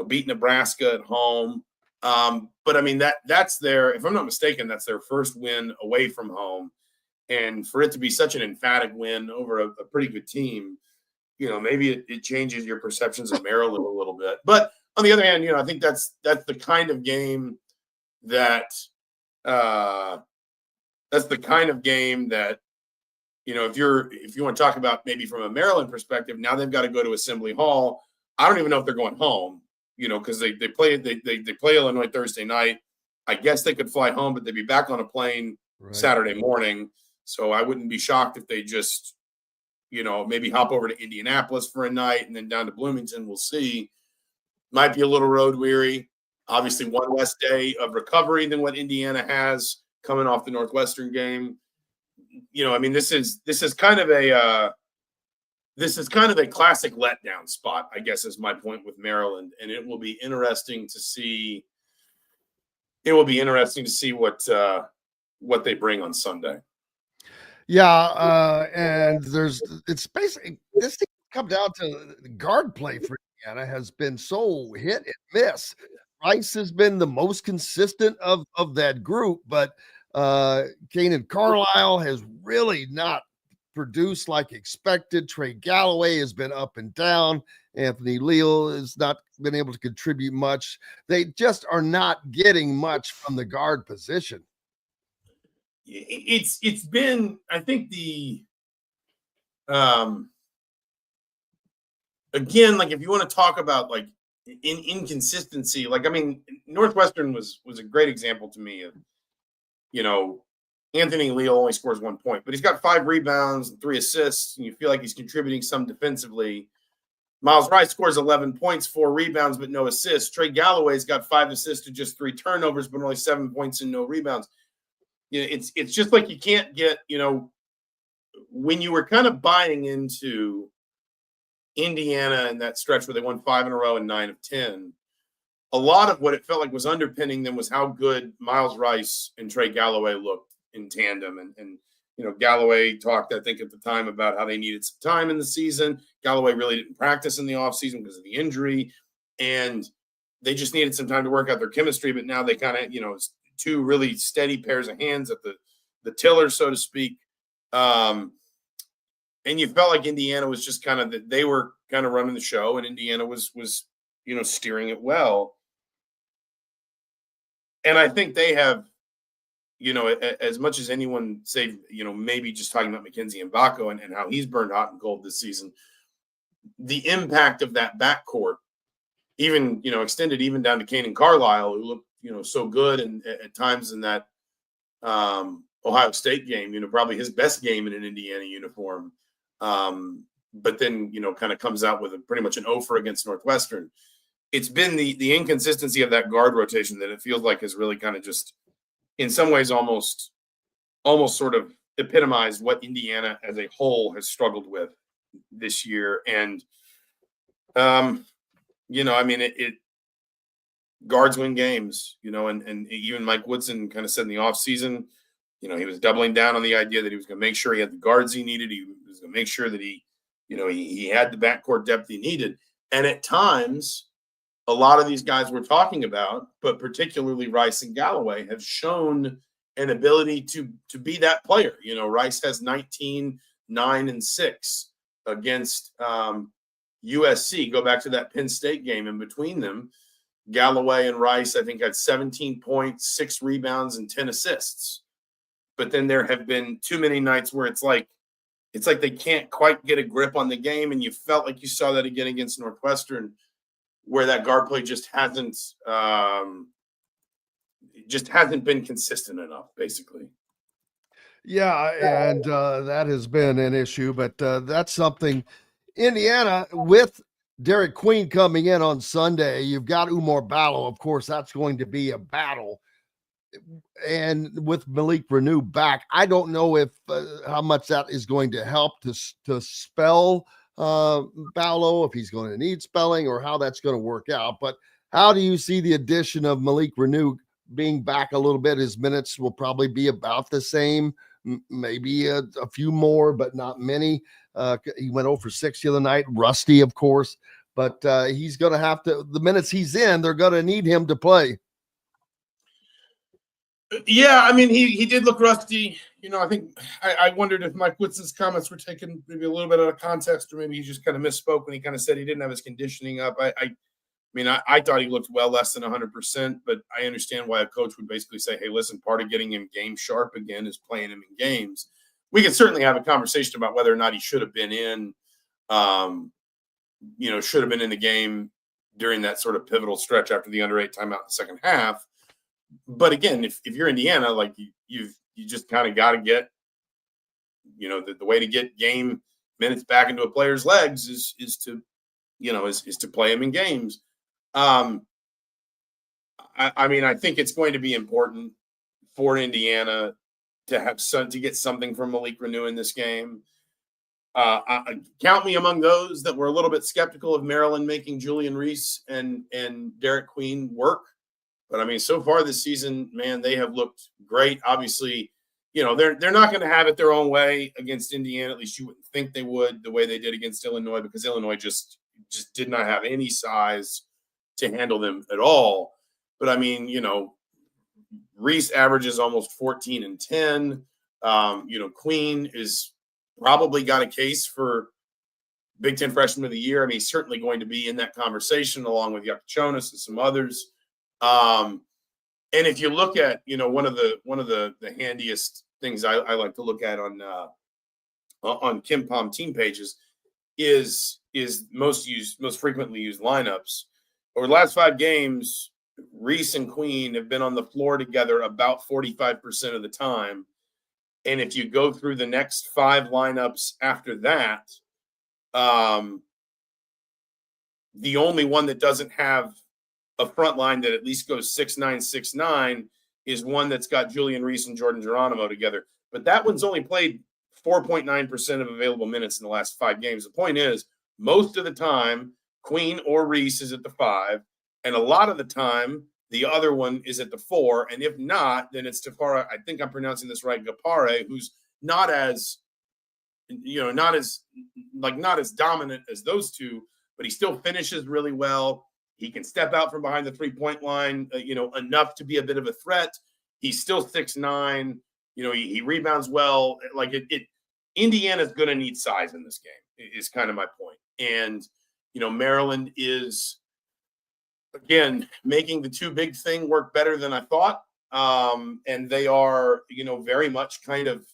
beat Nebraska at home. But I mean, that's if I'm not mistaken, that's their first win away from home. And for it to be such an emphatic win over a pretty good team, maybe it changes your perceptions of Maryland a little bit. But on the other hand, I think that's the kind of game that if you want to talk about maybe from a Maryland perspective, now they've got to go to Assembly Hall. I don't even know if they're going home, because they play Illinois Thursday night. I guess they could fly home, but they'd be back on a plane Saturday morning. So I wouldn't be shocked if they just, maybe hop over to Indianapolis for a night and then down to Bloomington. We'll see. Might be a little road weary. Obviously, one less day of recovery than what Indiana has coming off the Northwestern game. I mean, this is kind of a classic letdown spot, I guess, is my point with Maryland, and it will be interesting to see. It will be interesting to see what they bring on Sunday. Yeah, and it's basically this thing come down to the guard play for Indiana has been so hit and miss. Rice has been the most consistent of that group, but Kanan Carlisle has really not produced like expected. Trey Galloway has been up and down. Anthony Leal has not been able to contribute much. They just are not getting much from the guard position. It's been, I think again, like if you want to talk about like inconsistency, like, I mean, Northwestern was a great example to me of, Anthony Leal only scores 1 point, but he's got 5 rebounds and 3 assists, and you feel like he's contributing some defensively. Miles Rice scores 11 points, 4 rebounds, but no assists. Trey Galloway's got 5 assists to just 3 turnovers, but only 7 points and no rebounds. It's just like you can't get, when you were kind of buying into Indiana in that stretch where they won 5 in a row and 9 of 10, a lot of what it felt like was underpinning them was how good Miles Rice and Trey Galloway looked in tandem. And Galloway talked, I think, at the time about how they needed some time in the season. Galloway really didn't practice in the offseason because of the injury, and they just needed some time to work out their chemistry. But now they kind of, 2 really steady pairs of hands at the the tiller, so to speak. And you felt like Indiana was just kind of they were kind of running the show, and Indiana was steering it well. And I think they have, as much as anyone say, maybe just talking about McKenzie and Bacco and how he's burned hot and cold this season, the impact of that backcourt, even, extended even down to Kane and Carlisle, who looked, so good and at times in that Ohio State game, probably his best game in an Indiana uniform. But then, kind of comes out with pretty much an 0 for against Northwestern. It's been the inconsistency of that guard rotation that it feels like has really kind of just, in some ways, almost sort of epitomized what Indiana as a whole has struggled with this year. And, it guards win games, and even Mike Woodson kind of said in the offseason, he was doubling down on the idea that he was going to make sure he had the guards he needed. He was going to make sure that he had the backcourt depth he needed. And at times, a lot of these guys we're talking about, but particularly Rice and Galloway, have shown an ability to be that player. Rice has 19, 9, and 6 against USC. Go back to that Penn State game. In between them, Galloway and Rice, I think, had 17 points, 6 rebounds, and 10 assists. But then there have been too many nights where it's like they can't quite get a grip on the game, and you felt like you saw that again against Northwestern, where that guard play just hasn't been consistent enough, basically. Yeah, and that has been an issue, but that's something. Indiana, with Derek Queen coming in on Sunday, you've got Umar Ballo. Of course, that's going to be a battle. And with Malik Renew back, I don't know if how much that is going to help to spell Ballo, if he's going to need spelling, or how that's going to work out. But how do you see the addition of Malik Renew being back a little bit? His minutes will probably be about the same, maybe a few more, but not many. He went 0 for 6 the other night, rusty, of course, but he's going to have to, the minutes he's in, they're going to need him to play. Yeah, he did look rusty. I think I wondered if Mike Woodson's comments were taken maybe a little bit out of context, or maybe he just kind of misspoke when he kind of said he didn't have his conditioning up. I thought he looked well less than 100%, but I understand why a coach would basically say, hey, listen, part of getting him game sharp again is playing him in games. We can certainly have a conversation about whether or not he should have been in, should have been in the game during that sort of pivotal stretch after the under 8 timeout in the second half. But again, if you're Indiana, like you just kind of got to get, the way to get game minutes back into a player's legs is to play him in games. I think it's going to be important for Indiana to get something from Malik Renew in this game. Count me among those that were a little bit skeptical of Maryland making Julian Reese and Derek Queen work. But so far this season, man, they have looked great. Obviously, they're not going to have it their own way against Indiana. At least you wouldn't think they would, the way they did against Illinois, because Illinois just did not have any size to handle them at all. But Reese averages almost 14 and 10. Queen is probably got a case for Big Ten Freshman of the Year. He's certainly going to be in that conversation along with Yakuchonis and some others. And if you look at, one of the handiest things I like to look at on KenPom team pages is most frequently used lineups. Over the last 5 games, Reese and Queen have been on the floor together about 45% of the time. And if you go through the next 5 lineups after that, the only one that doesn't have a front line that at least goes 6'9", 6'9" is one that's got Julian Reese and Jordan Geronimo together. But that one's only played 4.9% of available minutes in the last 5 games. The point is, most of the time, Queen or Reese is at the 5, and a lot of the time, the other one is at the 4. And if not, then it's Tafara. I think I'm pronouncing this right, Gapare, who's not as dominant as those two, but he still finishes really well. He can step out from behind the 3-point line, enough to be a bit of a threat. He's still 6'9", He rebounds well. Like Indiana's going to need size in this game is kind of my point. And, Maryland is, again, making the too big thing work better than I thought. And they are, very much kind of,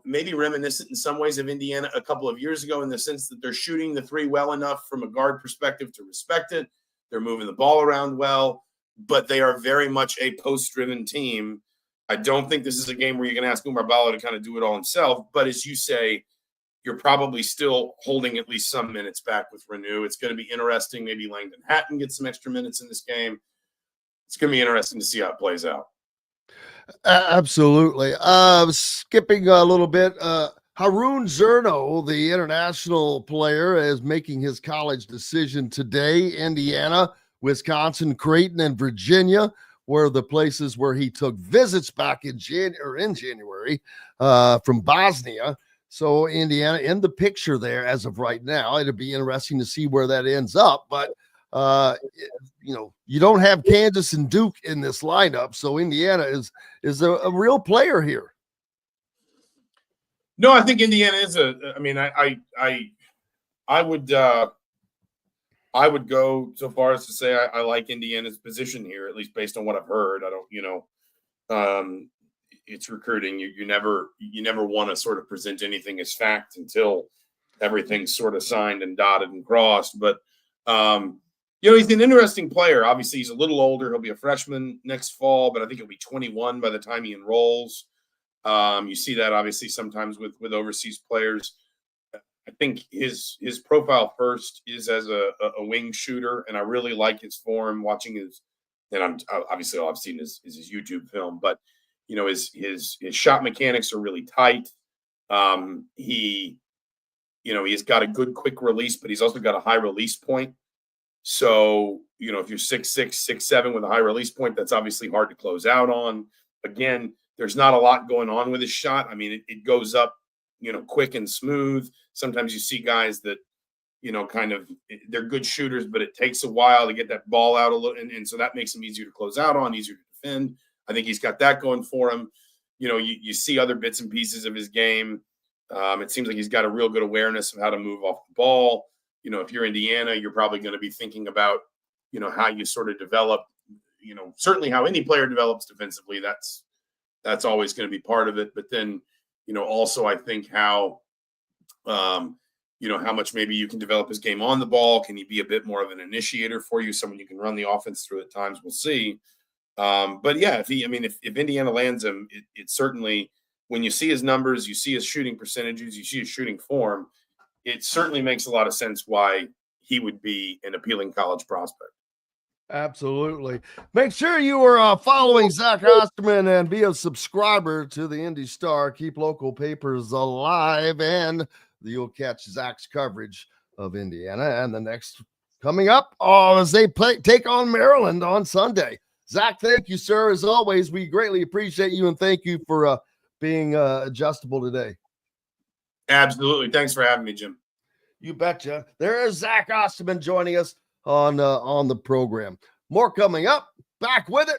maybe reminiscent in some ways of Indiana a couple of years ago in the sense that they're shooting the three well enough from a guard perspective to respect it. They're moving the ball around well, but they are very much a post-driven team. I don't think this is a game where you're going to ask Umar Ballo to kind of do it all himself. But as you say, you're probably still holding at least some minutes back with Renew. It's going to be interesting. Maybe Langdon Hatton gets some extra minutes in this game. It's going to be interesting to see how it plays out. Absolutely. Skipping a little bit, Haroon Zerno, the international player, is making his college decision today. Indiana, Wisconsin, Creighton, and Virginia were the places where he took visits back in January from Bosnia. So Indiana in the picture there as of right now. It'll be interesting to see where that ends up. But, you don't have Kansas and Duke in this lineup. So Indiana is a real player here. No, I think Indiana is I would go so far as to say I like Indiana's position here, at least based on what I've heard. I don't, it's recruiting. You never want to sort of present anything as fact until everything's sort of signed and dotted and crossed. But, he's an interesting player. Obviously, he's a little older. He'll be a freshman next fall, but I think he'll be 21 by the time he enrolls. You see that obviously sometimes with overseas players. I think his profile first is as a wing shooter, and I really like his form. Watching his, and I'm obviously all I've seen is his YouTube film, but his shot mechanics are really tight. He's got a good quick release, but he's also got a high release point. So if you're 6'6", 6'7" with a high release point, that's obviously hard to close out on. Again, there's not a lot going on with his shot. I mean, it goes up, quick and smooth. Sometimes you see guys that, they're good shooters, but it takes a while to get that ball out a little. And so that makes him easier to close out on, easier to defend. I think he's got that going for him. You see other bits and pieces of his game. It seems like he's got a real good awareness of how to move off the ball. If you're Indiana, you're probably going to be thinking about, how you sort of develop, certainly how any player develops defensively. That's always going to be part of it. But then, also I think how much maybe you can develop his game on the ball. Can he be a bit more of an initiator for you? Someone you can run the offense through at times. We'll see. But yeah, if Indiana lands him, it certainly, when you see his numbers, you see his shooting percentages, you see his shooting form, it certainly makes a lot of sense why he would be an appealing college prospect. Absolutely. Make sure you are following Zach Osterman and be a subscriber to the IndyStar. Keep local papers alive, and you'll catch Zach's coverage of Indiana. And the next coming up as they take on Maryland on Sunday. Zach, thank you, sir. As always, we greatly appreciate you, and thank you for being adjustable today. Absolutely. Thanks for having me, Jim. You betcha. There is Zach Osterman joining us on the program. More coming up. Back with it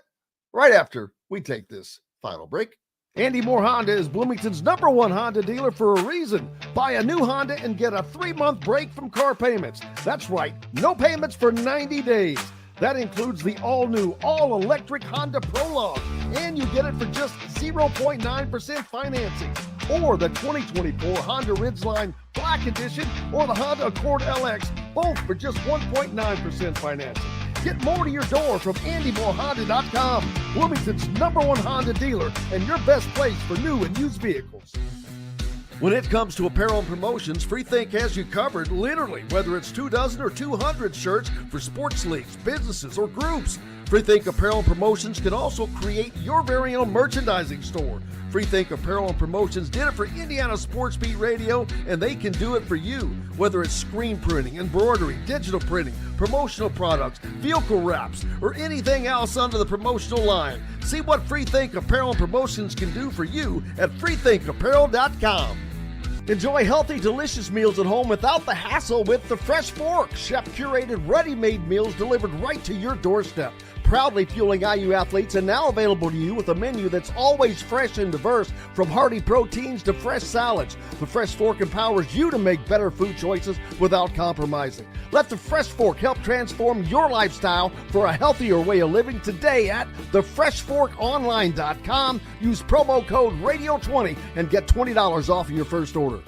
right after we take this final break. Andy Moore Honda is Bloomington's #1 Honda dealer for a reason. Buy a new Honda and get a 3-month break from car payments. That's right, no payments for 90 days. That includes the all-new, all-electric Honda Prologue, and you get it for just 0.9% financing, or the 2024 Honda Ridgeline Black Edition, or the Honda Accord LX, both for just 1.9% financing. Get more to your door from AndyMooreHonda.com, Bloomington's #1 Honda dealer and your best place for new and used vehicles. When it comes to apparel and promotions, FreeThink has you covered, literally, whether it's 24 or 200 shirts for sports leagues, businesses, or groups. FreeThink Apparel and Promotions can also create your very own merchandising store. FreeThink Apparel and Promotions did it for Indiana Sports Beat Radio, and they can do it for you. Whether it's screen printing, embroidery, digital printing, promotional products, vehicle wraps, or anything else under the promotional line. See what FreeThink Apparel and Promotions can do for you at freethinkapparel.com. Enjoy healthy, delicious meals at home without the hassle with the Fresh Fork. Chef-curated, ready-made meals delivered right to your doorstep. proudly fueling IU athletes and now available to you with a menu that's always fresh and diverse, from hearty proteins to fresh salads. The Fresh Fork empowers you to make better food choices without compromising. Let the Fresh Fork help transform your lifestyle for a healthier way of living today at thefreshforkonline.com. Use promo code RADIO20 and get $20 off of your first order.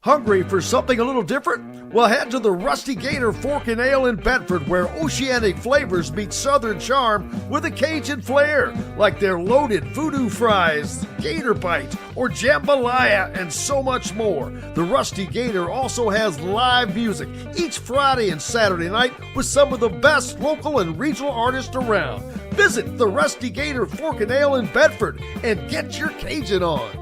Hungry for something a little different? Well, head to the Rusty Gator Fork and Ale in Bedford, where oceanic flavors meet southern charm with a Cajun flair, like their loaded voodoo fries, gator bites, or jambalaya, and so much more. The Rusty Gator also has live music each Friday and Saturday night with some of the best local and regional artists around. Visit the Rusty Gator Fork and Ale in Bedford and get your Cajun on.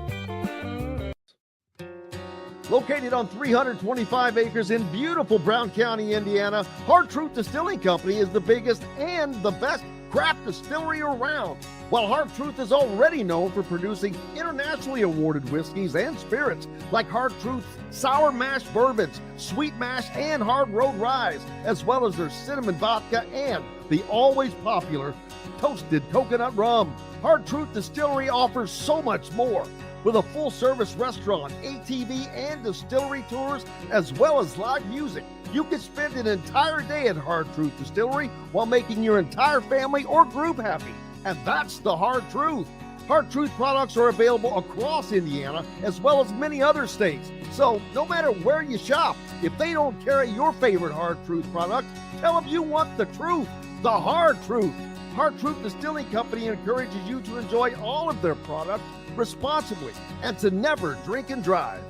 Located on 325 acres in beautiful Brown County, Indiana, Hard Truth Distilling Company is the biggest and the best craft distillery around. While Hard Truth is already known for producing internationally awarded whiskeys and spirits like Hard Truth's sour mash bourbons, sweet mash, and hard road ryes, as well as their cinnamon vodka and the always popular toasted coconut rum. Hard Truth Distillery offers so much more. With a full-service restaurant, ATV, and distillery tours, as well as live music, you can spend an entire day at Hard Truth Distillery while making your entire family or group happy. And that's the Hard Truth. Hard Truth products are available across Indiana, as well as many other states. So no matter where you shop, if they don't carry your favorite Hard Truth product, tell them you want the truth, the Hard Truth. Hard Truth Distilling Company encourages you to enjoy all of their products responsibly and to never drink and drive.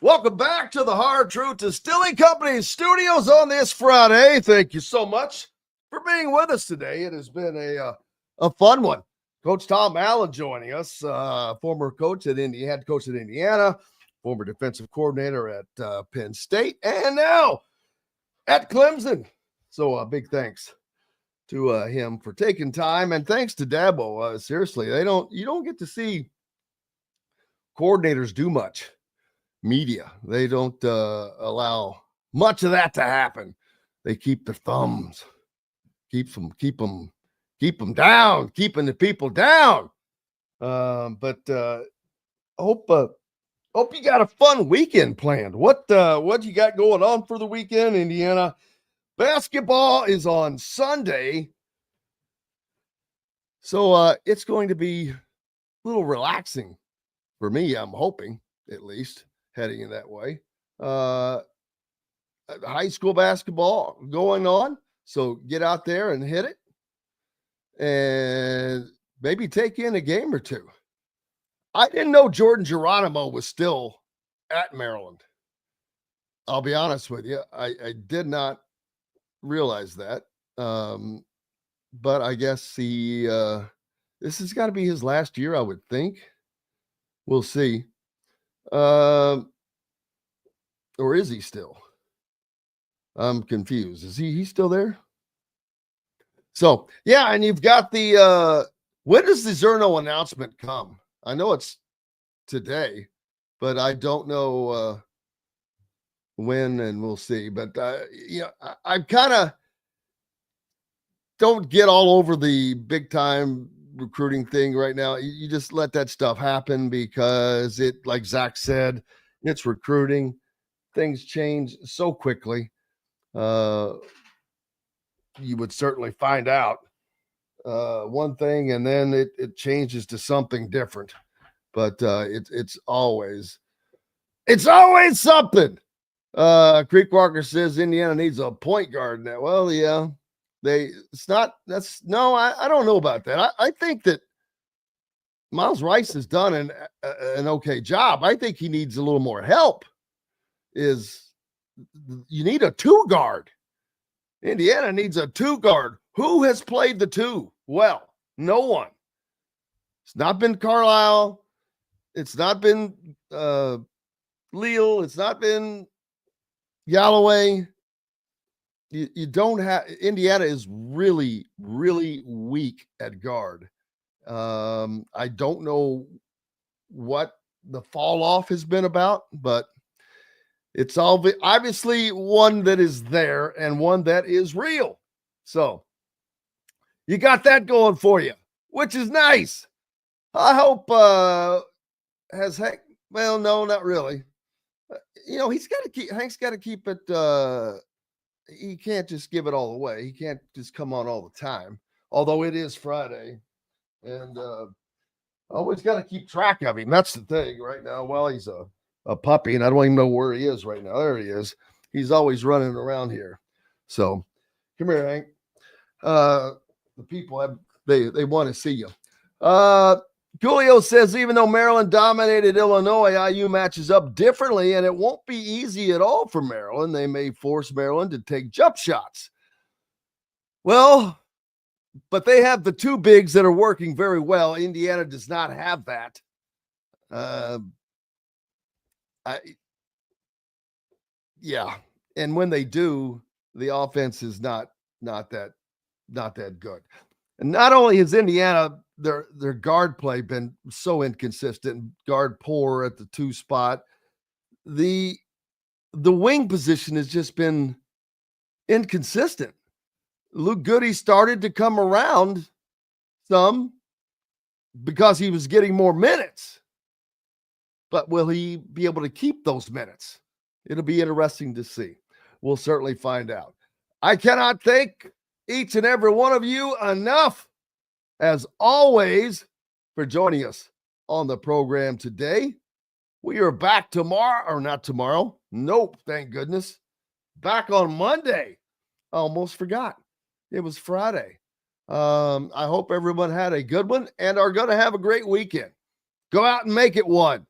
Welcome back to the Hard Truth Distilling Company studios on this Friday. Thank you so much for being with us today. It has been a fun one. Coach Tom Allen joining us, former coach at head coach at Indiana, former defensive coordinator at Penn State, and now at Clemson. So big thanks to him for taking time, and thanks to Dabo. Seriously, you don't get to see coordinators do much media. They don't allow much of that to happen. They keep their thumbs, keep them down, keeping the people down. But hope you got a fun weekend planned. What you got going on for the weekend, Indiana? Basketball is on Sunday, so it's going to be a little relaxing for me, I'm hoping, at least, heading in that way. High school basketball going on, so get out there and hit it, and maybe take in a game or two. I didn't know Jordan Geronimo was still at Maryland. I'll be honest with you. I did not realize that, but I guess this has got to be his last year, I would think. We'll see. Or is he still? I'm confused. Is he still there? So yeah, and you've got the when does the Zerno announcement come? I know it's today, but I don't know when, and we'll see. But I kind of don't get all over the big time recruiting thing right now. You just let that stuff happen, because it, like Zach said, it's recruiting. Things change so quickly. You would certainly find out one thing, and then it changes to something different. But it's always something. Creekwalker says Indiana needs a point guard now. Well, yeah, I don't know about that. I think that Miles Rice has done an okay job. I think he needs a little more help. You need a two guard. Indiana needs a two guard. Who has played the two well? No one. It's not been Carlisle. It's not been Leal. It's not been Galloway. You don't have. Indiana is really, really weak at guard. I don't know what the fall off has been about, but it's obviously one that is there and one that is real. So you got that going for you, which is nice. I hope has Hank. Well, no, not really. Hank's got to keep it. He can't just give it all away. He can't just come on all the time. Although it is Friday, and always got to keep track of him. That's the thing right now. Well, he's a puppy, and I don't even know where he is right now. There he is. He's always running around here. So come here, Hank. The people they want to see you. Julio says, even though Maryland dominated Illinois, IU matches up differently, and it won't be easy at all for Maryland. They may force Maryland to take jump shots. Well, but they have the two bigs that are working very well. Indiana does not have that. And when they do, the offense is not that good. And not only has Indiana their guard play been so inconsistent, guard poor at the 2 spot, the wing position has just been inconsistent. Luke Goody started to come around some because he was getting more minutes. But will he be able to keep those minutes? It'll be interesting to see. We'll certainly find out. I cannot thank each and every one of you enough, as always, for joining us on the program today. We are back tomorrow, or not tomorrow. Nope, thank goodness. Back on Monday. I almost forgot. It was Friday. I hope everyone had a good one and are going to have a great weekend. Go out and make it one.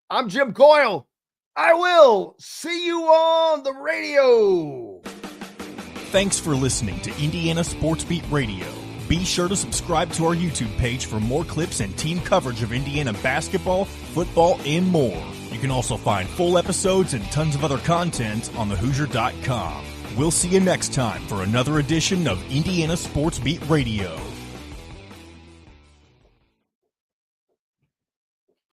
I'm Jim Coyle. I will see you on the radio. Thanks for listening to Indiana Sports Beat Radio. Be sure to subscribe to our YouTube page for more clips and team coverage of Indiana basketball, football, and more. You can also find full episodes and tons of other content on thehoosier.com. We'll see you next time for another edition of Indiana Sports Beat Radio.